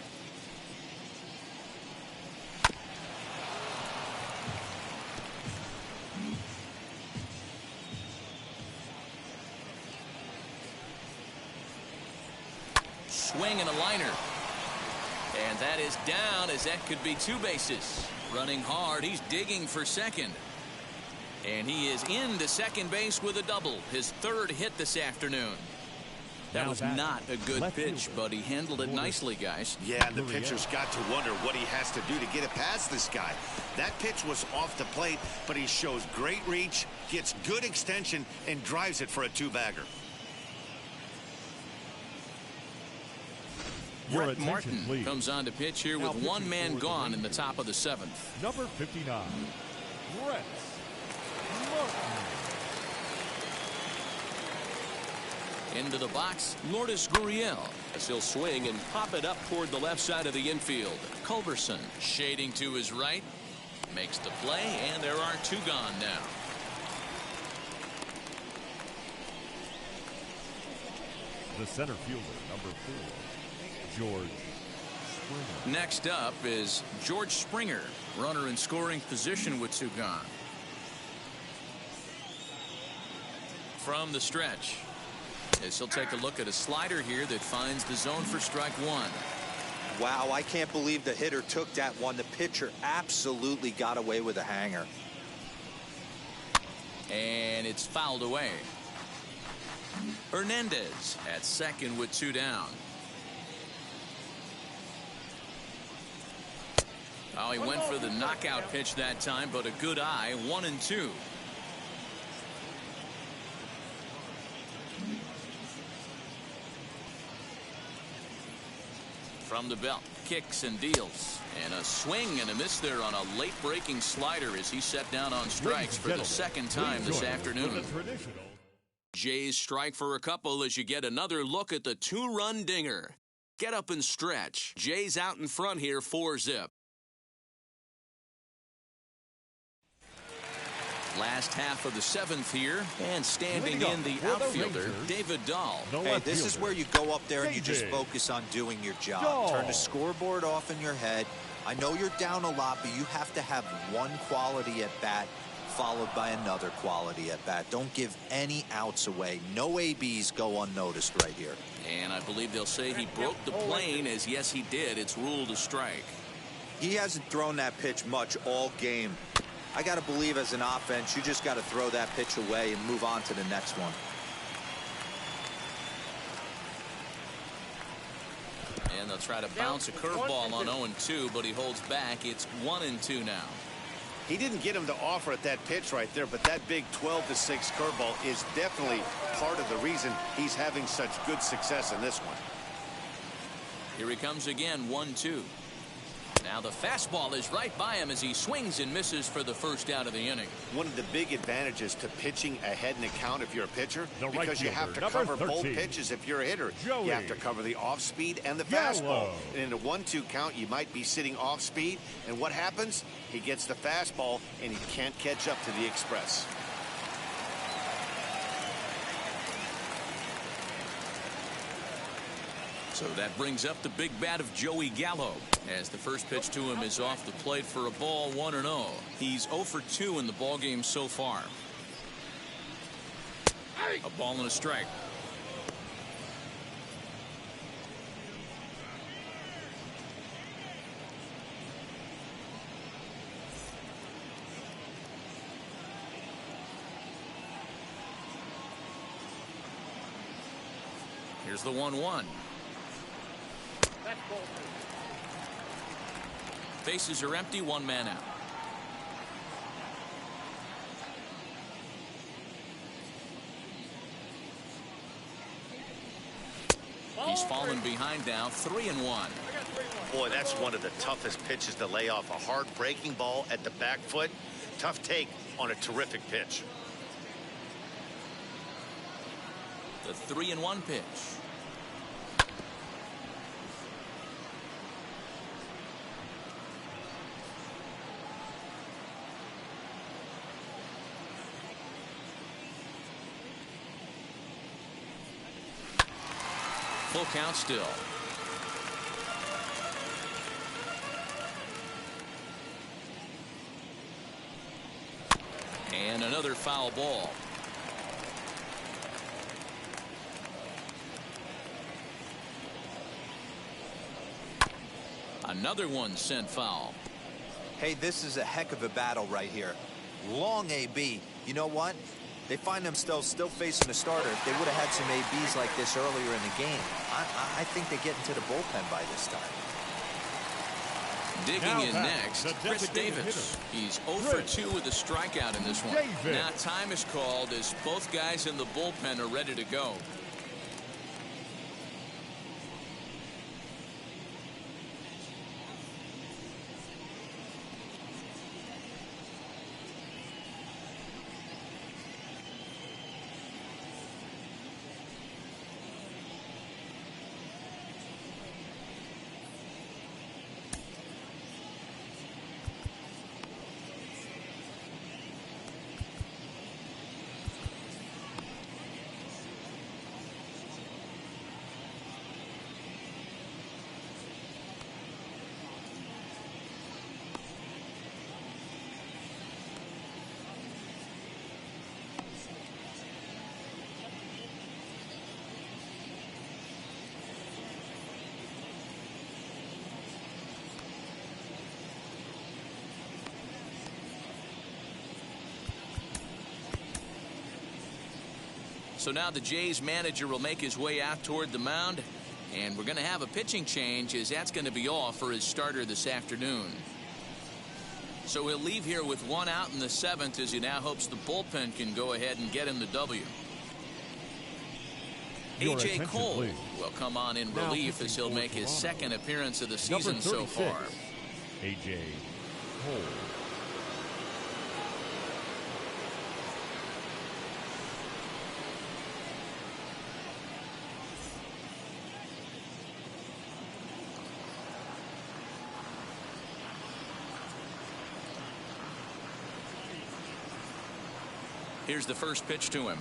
Swing and a liner. And that is down, as that could be 2 bases. Running hard, he's digging for second. And he is into second base with a double, his 3rd hit this afternoon. That was not a good pitch, but he handled it nicely, guys. Yeah, and the pitcher's got to wonder what he has to do to get it past this guy. That pitch was off the plate, but he shows great reach, gets good extension, and drives it for a 2-bagger. Brett Martin comes on to pitch here with 1 man gone in the top of the 7th. Number 59, Brett Martin. Into the box, Lourdes Gurriel, as he'll swing and pop it up toward the left side of the infield. Culberson shading to his right, makes the play, and there are 2 gone now. The center fielder, number 4, George Springer. Next up is George Springer, runner in scoring position with 2 gone. From the stretch, as he'll take a look at a slider here that finds the zone for strike 1. Wow, I can't believe the hitter took that one. The pitcher absolutely got away with a hanger. And it's fouled away. Hernandez at second with 2 down. Oh, he went for the knockout pitch that time, but a good eye. 1-2. From the belt, kicks and deals, and a swing and a miss there on a late breaking slider as he set down on strikes for the 2nd time this afternoon. Jays strike for a couple as you get another look at the 2-run dinger. Get up and stretch. Jays out in front here, 4-zip. Last half of the 7th here, and standing in the outfielder, David Dahl. Hey, this is where you go up there and you just focus on doing your job. Turn the scoreboard off in your head. I know you're down a lot, but you have to have one quality at bat followed by another quality at bat. Don't give any outs away. No ABs go unnoticed right here. And I believe they'll say he broke the plane, as yes he did. It's ruled a strike. He hasn't thrown that pitch much all game. I got to believe as an offense, you just got to throw that pitch away and move on to the next one. And they'll try to bounce a curveball on 0-2, but he holds back. It's 1-2 now. He didn't get him to offer at that pitch right there, but that big 12-6 curveball is definitely part of the reason he's having such good success in this one. Here he comes again, 1-2. Now the fastball is right by him as he swings and misses for the 1st out of the inning. One of the big advantages to pitching ahead in the count if you're a pitcher, the because you have to cover both pitches if you're a hitter. You have to cover the off speed and the fastball. And in a 1-2 count, you might be sitting off speed, and what happens? He gets the fastball and he can't catch up to the express. So that brings up the big bat of Joey Gallo, as the first pitch to him is off the plate for a ball, 1-0. He's 0 for 2 in the ballgame so far. A ball and a strike. Here's the 1-1. Bases are empty, 1 man out. He's fallen behind now, 3-1. Boy, that's one of the toughest pitches to lay off. A hard breaking ball at the back foot. Tough take on a terrific pitch. The 3-1 pitch. Full count still. And another foul ball. Another one sent foul. Hey, this is a heck of a battle right here. Long AB. You know what? They find themselves still facing a starter. If they would have had some ABs like this earlier in the game, I think they get into the bullpen by this time. Digging in next, Chris Davis. He's 0 for 2 with a strikeout in this one. Now time is called as both guys in the bullpen are ready to go. So now the Jays manager will make his way out toward the mound, and we're going to have a pitching change, as that's going to be all for his starter this afternoon. So he'll leave here with one out in the 7th, as he now hopes the bullpen can go ahead and get him the W. A.J. Cole will come on in relief as he'll make his second appearance of the season so far. A.J. Cole. Here's the first pitch to him.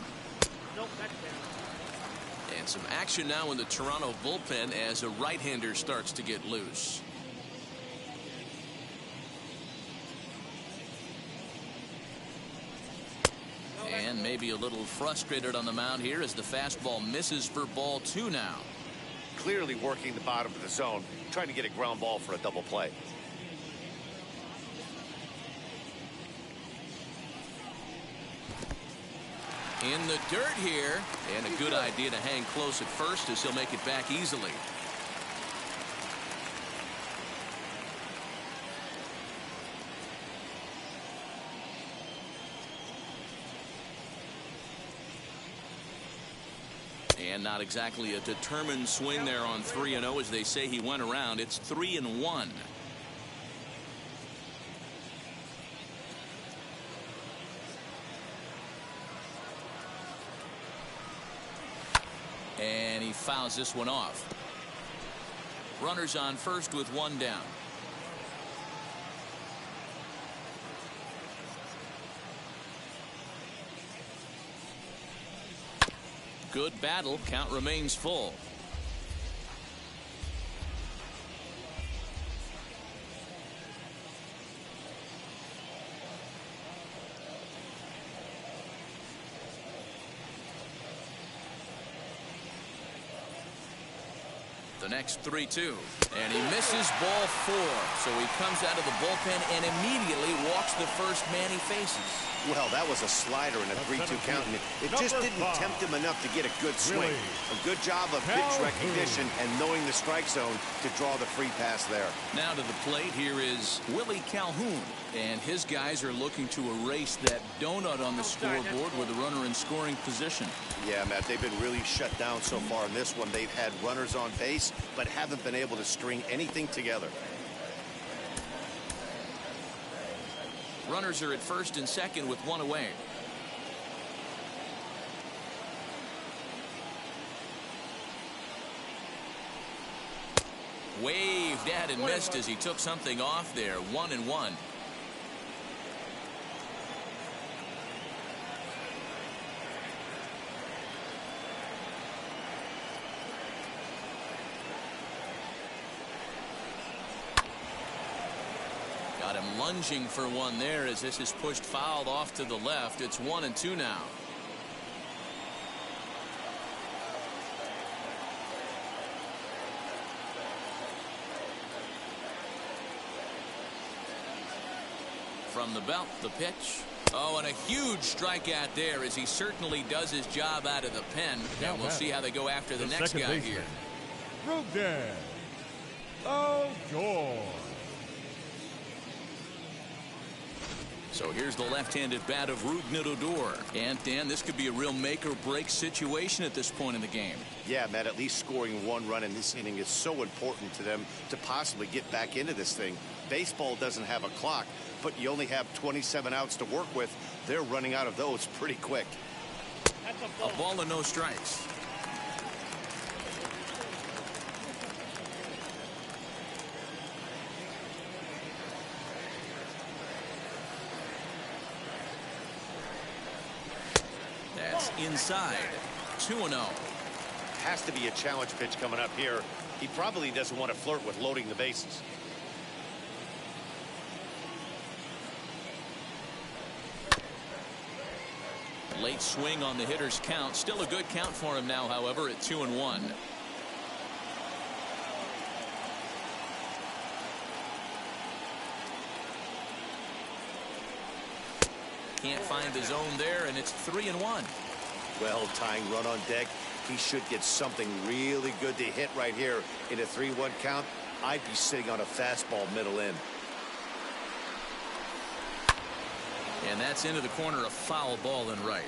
And some action now in the Toronto bullpen as a right-hander starts to get loose. And maybe a little frustrated on the mound here as the fastball misses for ball 2 now. Clearly working the bottom of the zone, trying to get a ground ball for a double play. In the dirt here, and a good idea to hang close at first as he'll make it back easily. And not exactly a determined swing there on 3-0, as they say he went around. It's 3-1. And he fouls this one off. Runners on first with one down. Good battle. Count remains full. The next 3-2, and he misses ball 4. So he comes out of the bullpen and immediately walks the first man he faces. Well, that was a slider in a 3-2 count, and it just didn't tempt him enough to get a good swing. A good job of pitch recognition and knowing the strike zone to draw the free pass there. Now to the plate, here is Willie Calhoun, and his guys are looking to erase that donut on the scoreboard with a runner in scoring position. Yeah, Matt, they've been really shut down so far in this one. They've had runners on base, but haven't been able to string anything together. Runners are at first and second with one away. Waved at and missed as he took something off there. 1-1. lunging for one there as this is pushed fouled off to the left. It's 1-2 now. From the belt, the pitch. Oh, and a huge strikeout there as he certainly does his job out of the pen. And we'll see how they go after the next guy baseman, here. Rugden. Oh, George. So here's the left-handed bat of Rugden. And Dan, this could be a real make-or-break situation at this point in the game. Yeah, Matt, at least scoring one run in this inning is so important to them to possibly get back into this thing. Baseball doesn't have a clock, but you only have 27 outs to work with. They're running out of those pretty quick. A ball and no strikes. That's inside. 2-0. Has to be a challenge pitch coming up here. He probably doesn't want to flirt with loading the bases. Late swing on the hitter's count. Still a good count for him now, however, at 2-1. Can't find the zone there, and it's 3-1. Well, tying run on deck. He should get something really good to hit right here in a 3-1 count. I'd be sitting on a fastball middle in. And that's into the corner, a foul ball and right.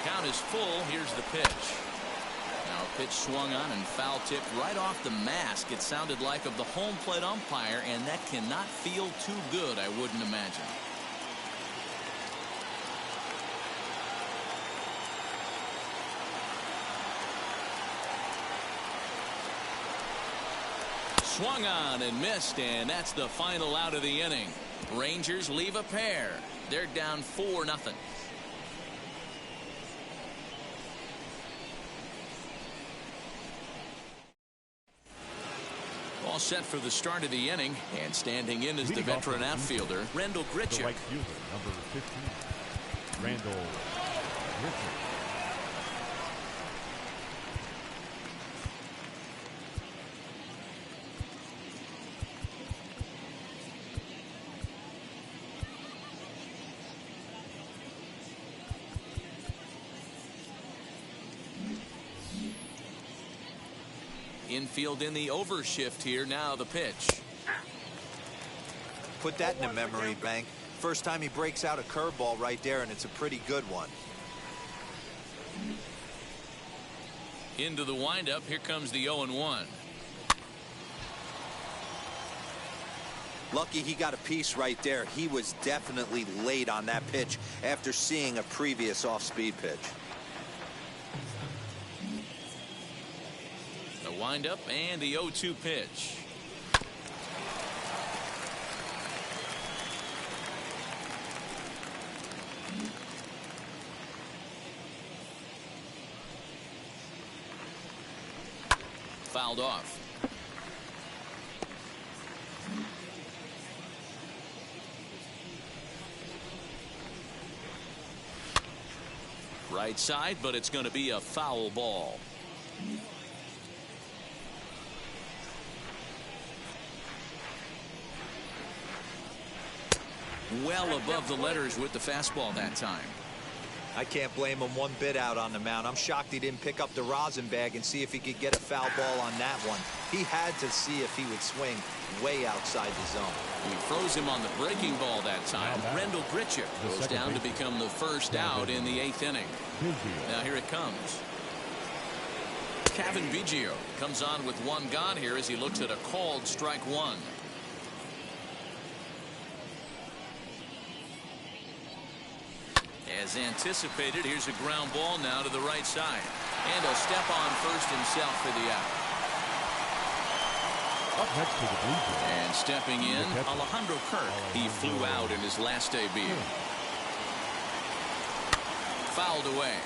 Count is full. Here's the pitch. Now a pitch swung on and foul tipped right off the mask. It sounded like of the home plate umpire, and that cannot feel too good, I wouldn't imagine. Swung on and missed, and that's the final out of the inning. Rangers leave a pair. They're down 4-0. All set for the start of the inning, and standing in is the veteran outfielder, Randall Gritcher. The right fielder, number 15, Randall Gritcher. Infield in the overshift here. Now the pitch. Put that in a memory bank. First time he breaks out a curveball right there, and it's a pretty good one. Into the windup. Here comes the 0-1. Lucky he got a piece right there. He was definitely late on that pitch after seeing a previous off-speed pitch. Windup and the 0-2 pitch. Fouled off. Right side, but it's going to be a foul ball. Well above the letters with the fastball that time. I can't blame him one bit out on the mound. I'm shocked he didn't pick up the rosin bag and see if he could get a foul ball on that one. He had to see if he would swing way outside the zone. He froze him on the breaking ball that time. Randall Gritcher goes down to become the first out in the 8th inning. Now here it comes. Kevin Biggio comes on with one gone here as he looks at a called strike one. As anticipated, here's a ground ball now to the right side. And a step on first himself for the out. Up next to the Blue Jays. And stepping in, Alejandro Kirk. He flew out in his last debut. Fouled away.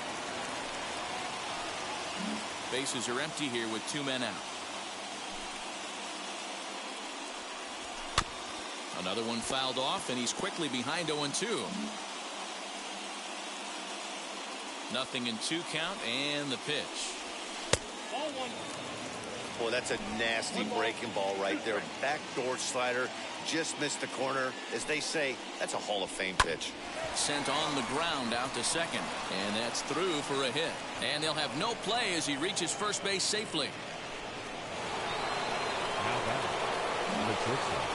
Bases are empty here with 2 men out. Another one fouled off, and he's quickly behind 0-2. Nothing in 2 count, and the pitch. Boy, that's a nasty breaking ball right there. Backdoor slider, just missed the corner. As they say, that's a Hall of Fame pitch. Sent on the ground out to second, and that's through for a hit. And they'll have no play as he reaches first base safely. Now batting, the shortstop,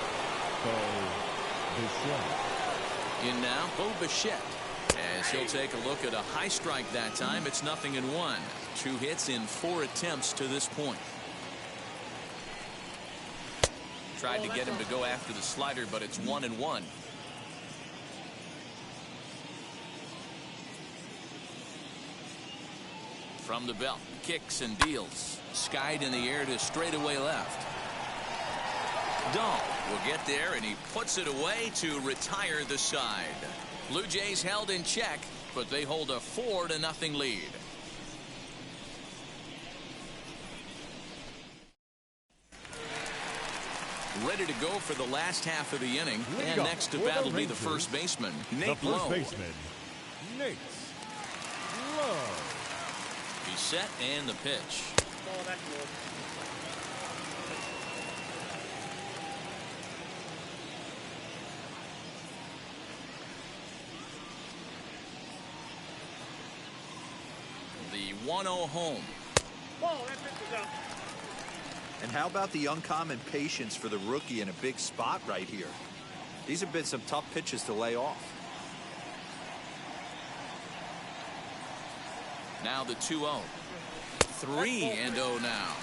Bo Bichette. In now, Bo Bichette. As he'll take a look at a high strike that time. It's 0-1. 2 hits in 4 attempts to this point. Tried to get him to go after the slider, but it's 1-1. From the belt, kicks and deals. Skied in the air to straightaway left. Dahl will get there, and he puts it away to retire the side. Blue Jays held in check, but they hold a 4-0 lead. Ready to go for the last half of the inning. And next to bat will be the first baseman, Nate Lowe. The first baseman, Nate Lowe. He's set, and the pitch. The 1-0 home. And how about the uncommon patience for the rookie in a big spot right here? These have been some tough pitches to lay off. Now the 2-0. 3-0 now.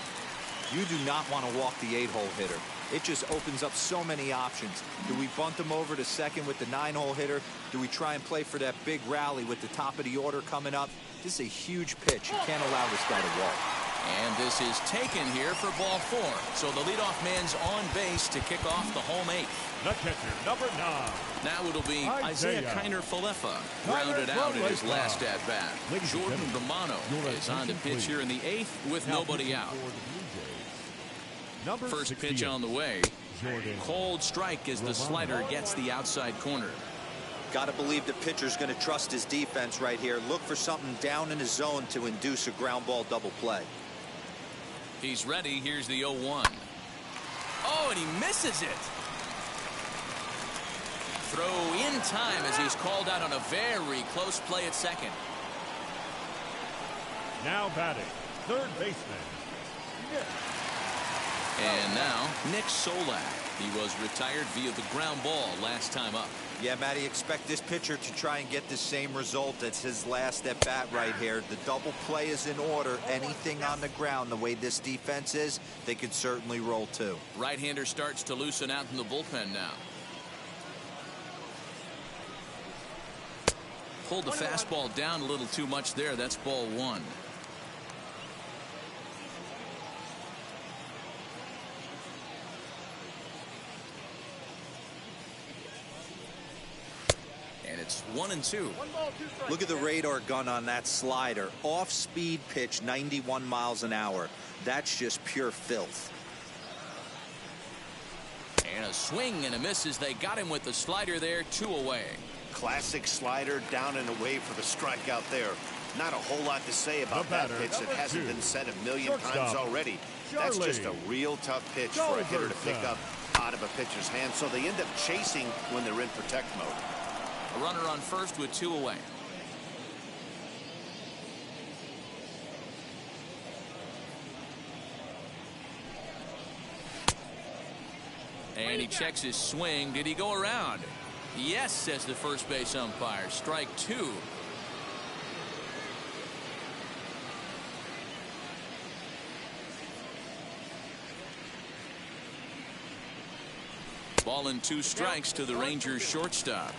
You do not want to walk the 8-hole hitter. It just opens up so many options. Do we bunt him over to second with the 9-hole hitter? Do we try and play for that big rally with the top of the order coming up? This is a huge pitch. You can't allow this guy to walk. And this is taken here for ball 4. So the leadoff man's on base to kick off the home 8th. The catcher, number 9. Now it'll be Isaiah Kiner-Falefa, grounded out in his last at-bat. Jordan Romano is on to pitch here in the 8th with nobody out. First pitch on the way. Cold strike as the slider gets the outside corner. Got to believe the pitcher's going to trust his defense right here. Look for something down in his zone to induce a ground ball double play. He's ready. Here's the 0-1. Oh, and he misses it. Throw in time as he's called out on a very close play at second. Now batting, third baseman, Nick. And now, Nick Solak. He was retired via the ground ball last time up. Yeah, Matty, expect this pitcher to try and get the same result as his last at bat right here. The double play is in order. Anything on the ground, the way this defense is, they could certainly roll too. Right-hander starts to loosen out in the bullpen now. Pulled the fastball down a little too much there. That's ball 1. And it's 1-2. Look at the radar gun on that slider. Off-speed pitch, 91 miles an hour. That's just pure filth. And a swing and a miss as they got him with the slider there. 2 away. Classic slider down and away for the strikeout there. Not a whole lot to say about that pitch that hasn't been said a million times already. That's just a real tough pitch for a hitter to pick up out of a pitcher's hand. So they end up chasing when they're in protect mode. A runner on first with 2 away. And he checks his swing. Did he go around? Yes, says the first base umpire. Strike 2. Ball and 2 strikes to the Rangers shortstop.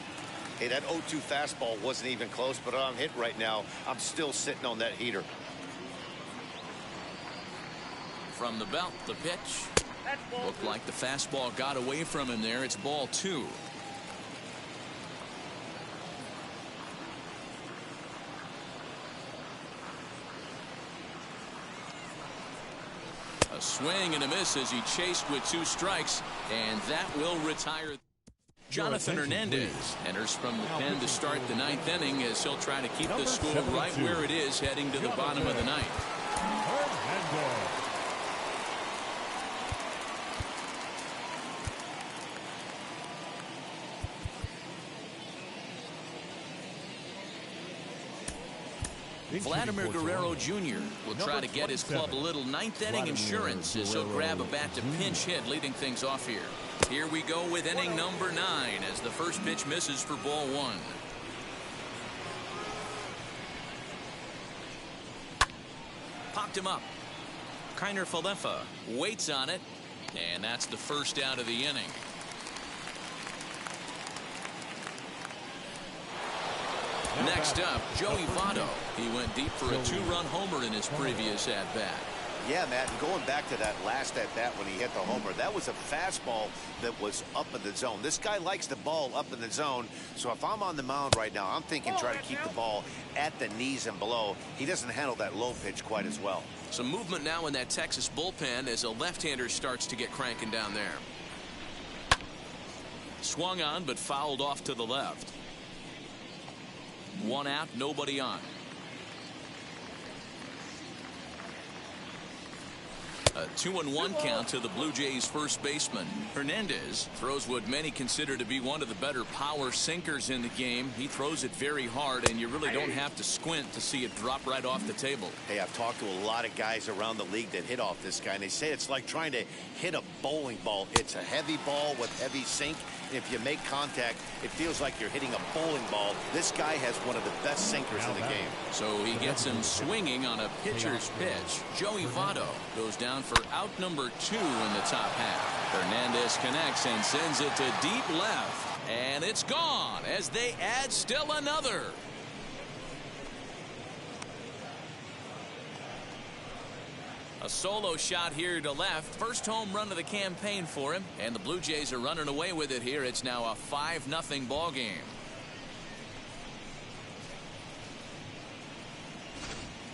Hey, that 0-2 fastball wasn't even close, but I'm hit right now. I'm still sitting on that heater. From the belt, the pitch. Looked like the fastball got away from him there. It's ball 2. swing and a miss as he chased with 2 strikes, and that will retire. Jonathan Hernandez enters from the pen to start the 9th inning as he'll try to keep the score right where it is heading to the bottom of the 9th. Vladimir Guerrero Jr. will try to get his club a little 9th inning insurance as he'll grab a bat to pinch hit, leading things off here. Here we go with inning number 9 as the first pitch misses for ball 1. Popped him up. Kiner Falefa waits on it, and that's the first out of the inning. Next up, Joey Votto. He went deep for a 2-run homer in his previous at-bat. Yeah, Matt, and going back to that last at-bat when he hit the homer, that was a fastball that was up in the zone. This guy likes the ball up in the zone, so if I'm on the mound right now, I'm thinking try to keep the ball at the knees and below. He doesn't handle that low pitch quite as well. Some movement now in that Texas bullpen as a left-hander starts to get cranking down there. Swung on, but fouled off to the left. 1 out, nobody on. A 2-1 count to the Blue Jays first baseman. Hernandez throws what many consider to be one of the better power sinkers in the game. He throws it very hard, and you really don't have to squint to see it drop right off the table. Hey, I've talked to a lot of guys around the league that hit off this guy, and they say it's like trying to hit a bowling ball. It's a heavy ball with heavy sink. If you make contact, it feels like you're hitting a bowling ball. This guy has one of the best sinkers in the game. So he gets him swinging on a pitcher's pitch. Joey Votto goes down for out number 2 in the top half. Hernandez connects and sends it to deep left. And it's gone as they add still another. A solo shot here to left. First home run of the campaign for him. And the Blue Jays are running away with it here. It's now a 5-0 ball game.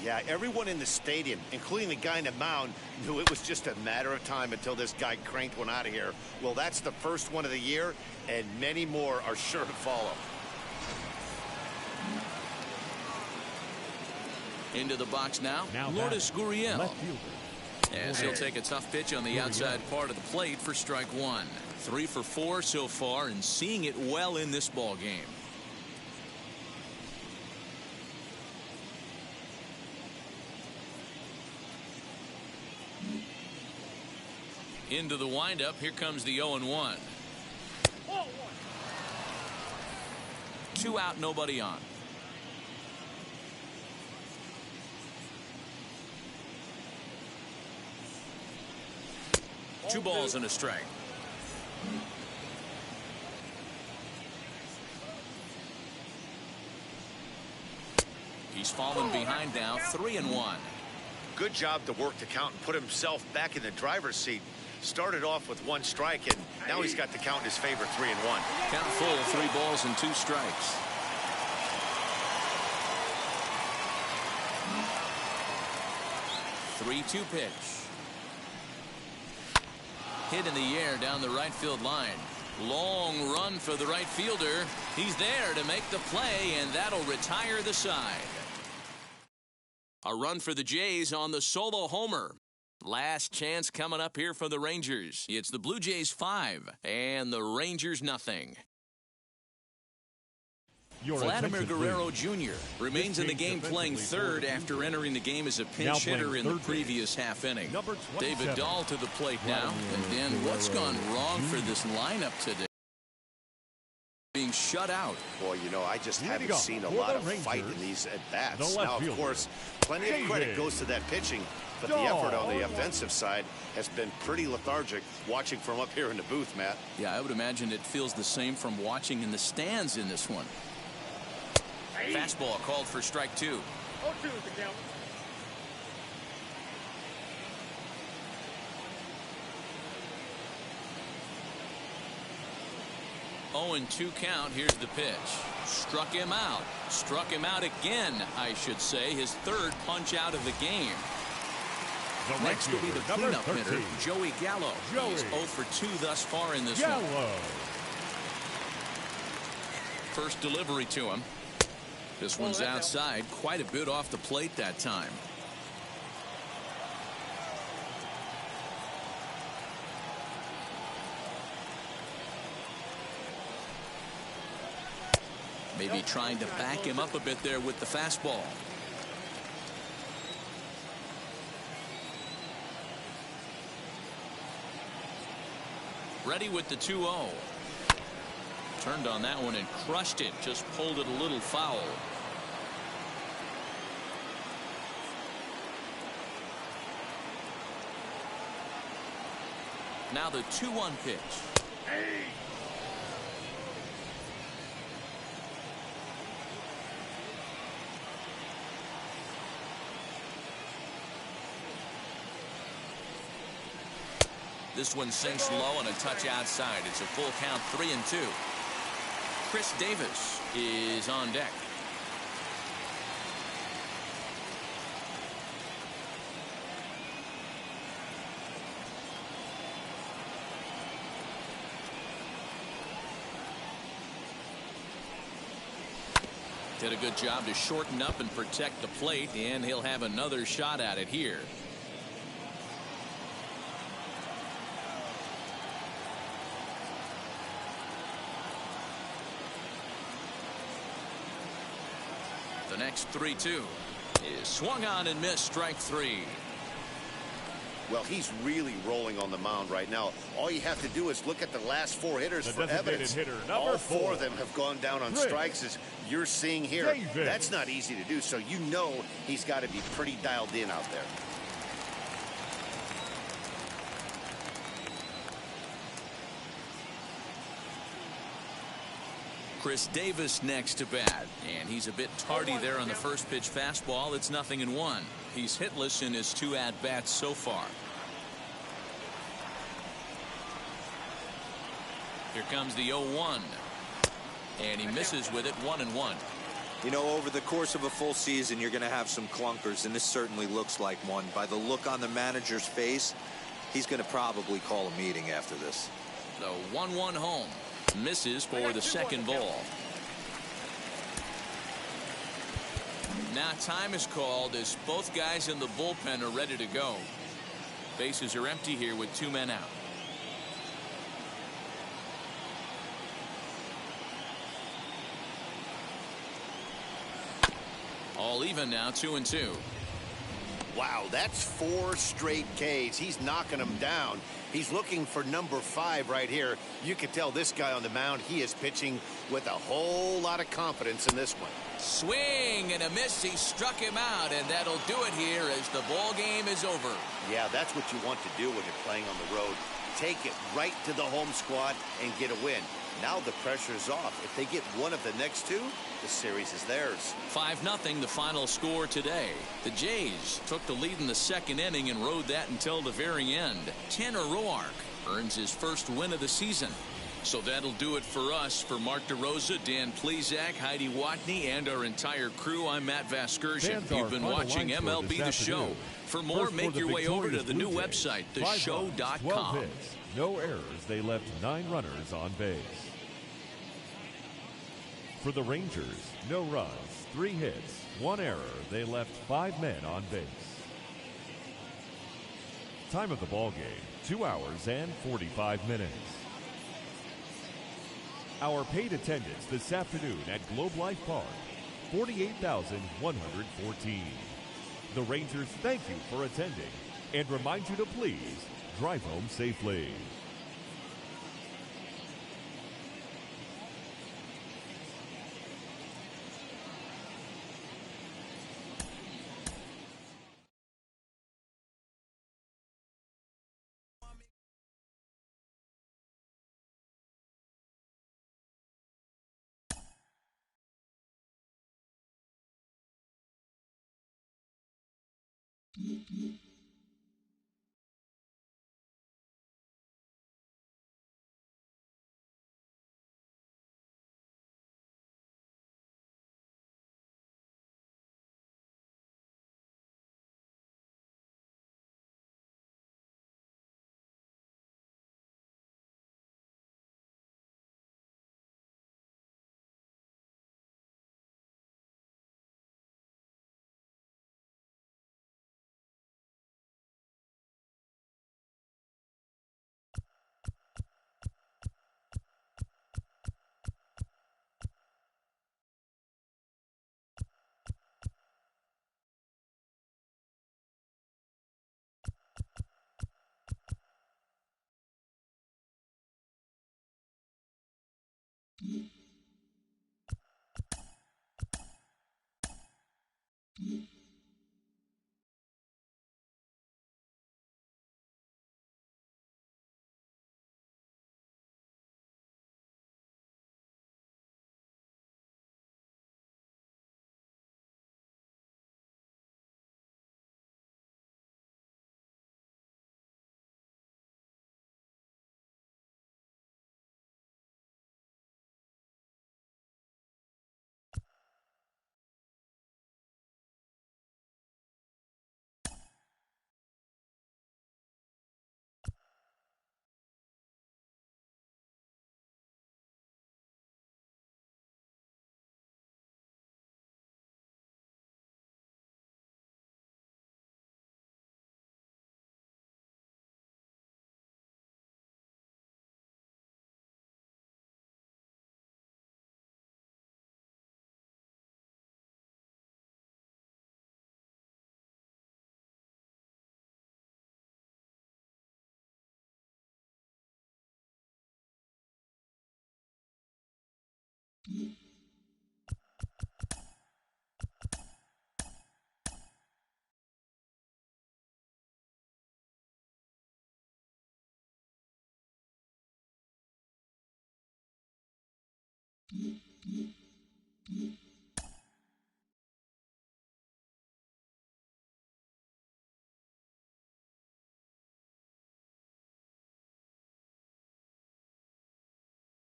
Yeah, everyone in the stadium, including the guy in the mound, knew it was just a matter of time until this guy cranked one out of here. Well, that's the first one of the year, and many more are sure to follow. Into the box now Lourdes Gurriel. As he'll take a tough pitch on the outside part of the plate for strike 1. 3 for 4 so far, and seeing it well in this ball game. Into the windup. Here comes the 0-1. 2 out, nobody on. 2 balls and a strike. He's fallen behind now, 3-1. Good job to work the count and put himself back in the driver's seat. Started off with 1 strike, and now he's got the count in his favor, 3-1. Count full, 3 balls and 2 strikes. Three-2 pitch. Hit in the air down the right field line. Long run for the right fielder. He's there to make the play, and that'll retire the side. A run for the Jays on the solo homer. Last chance coming up here for the Rangers. It's the Blue Jays 5 and the Rangers nothing. Vladimir Guerrero Jr. remains in the game playing third after entering the game as a pinch hitter in the previous half inning. David Dahl to the plate now. And Dan, what's gone wrong for this lineup today? Being shut out. Boy, you know, I just haven't seen a lot of fight in these at-bats. Now, of course, plenty of credit goes to that pitching, but the effort on the offensive side has been pretty lethargic watching from up here in the booth, Matt. Yeah, I would imagine it feels the same from watching in the stands in this one. Fastball called for strike 2. 0-2 is the count. 0-2 count. Here's the pitch. Struck him out. Struck him out again, I should say. His 3rd punch out of the game. The right Next will be the fielder, number cleanup hitter, 13. Joey Gallo. Joey. He's 0 for 2 thus far in this one. Gallo. First delivery to him. This one's outside, quite a bit off the plate that time. Maybe trying to back him up a bit there with the fastball. Ready with the 2-0. Turned on that one and crushed it. Just pulled it a little foul. Now the 2-1 pitch. This one sinks low on a touch outside. It's a full count, 3-2. Chris Davis is on deck. Did a good job to shorten up and protect the plate, and he'll have another shot at it here. The next 3-2 is swung on and missed, strike 3. Well, he's really rolling on the mound right now. All you have to do is look at the last 4 hitters The for evidence. hitter, All 4 4 of them have gone down on Chris strikes, as you're seeing here. Davis. That's not easy to do, so you know he's got to be pretty dialed in out there. Chris Davis next to bat, and he's a bit tardy there on the first pitch fastball. It's 0-1. He's hitless in his 2 at-bats so far. Here comes the 0-1, and he misses with it. 1-1. You know, over the course of a full season, you're going to have some clunkers, and this certainly looks like one. By the look on the manager's face, he's going to probably call a meeting after this. The 1-1 home. Misses for the second ball. Now time is called as both guys in the bullpen are ready to go. Bases are empty here with 2 men out. All even now, 2-2. Wow, that's 4 straight Ks. He's knocking them down. He's looking for number 5 right here. You can tell this guy on the mound, he is pitching with a whole lot of confidence in this one. Swing and a miss. He struck him out, and that'll do it here as the ball game is over. Yeah, that's what you want to do when you're playing on the road. Take it right to the home squad and get a win. Now the pressure is off. If they get one of the next 2, the series is theirs. 5-0 the final score today. The Jays took the lead in the second inning and rode that until the very end. Tanner Roark earns his first win of the season. So that'll do it for us. For Mark DeRosa, Dan Plezak, Heidi Watney, and our entire crew, I'm Matt Vasgersian. Fans, You've been our final watching line score MLB this The Show. afternoon. For more, First make for your way over to victorious the new Blue Jays. website, 5 runs, 12 theshow.com. hits, no errors. They left 9 runners on base. For the Rangers, no runs, 3 hits, 1 error. They left 5 men on base. Time of the ball game, 2 hours and 45 minutes. Our paid attendance this afternoon at Globe Life Park, 48,114. The Rangers thank you for attending and remind you to please drive home safely. Mm-hmm.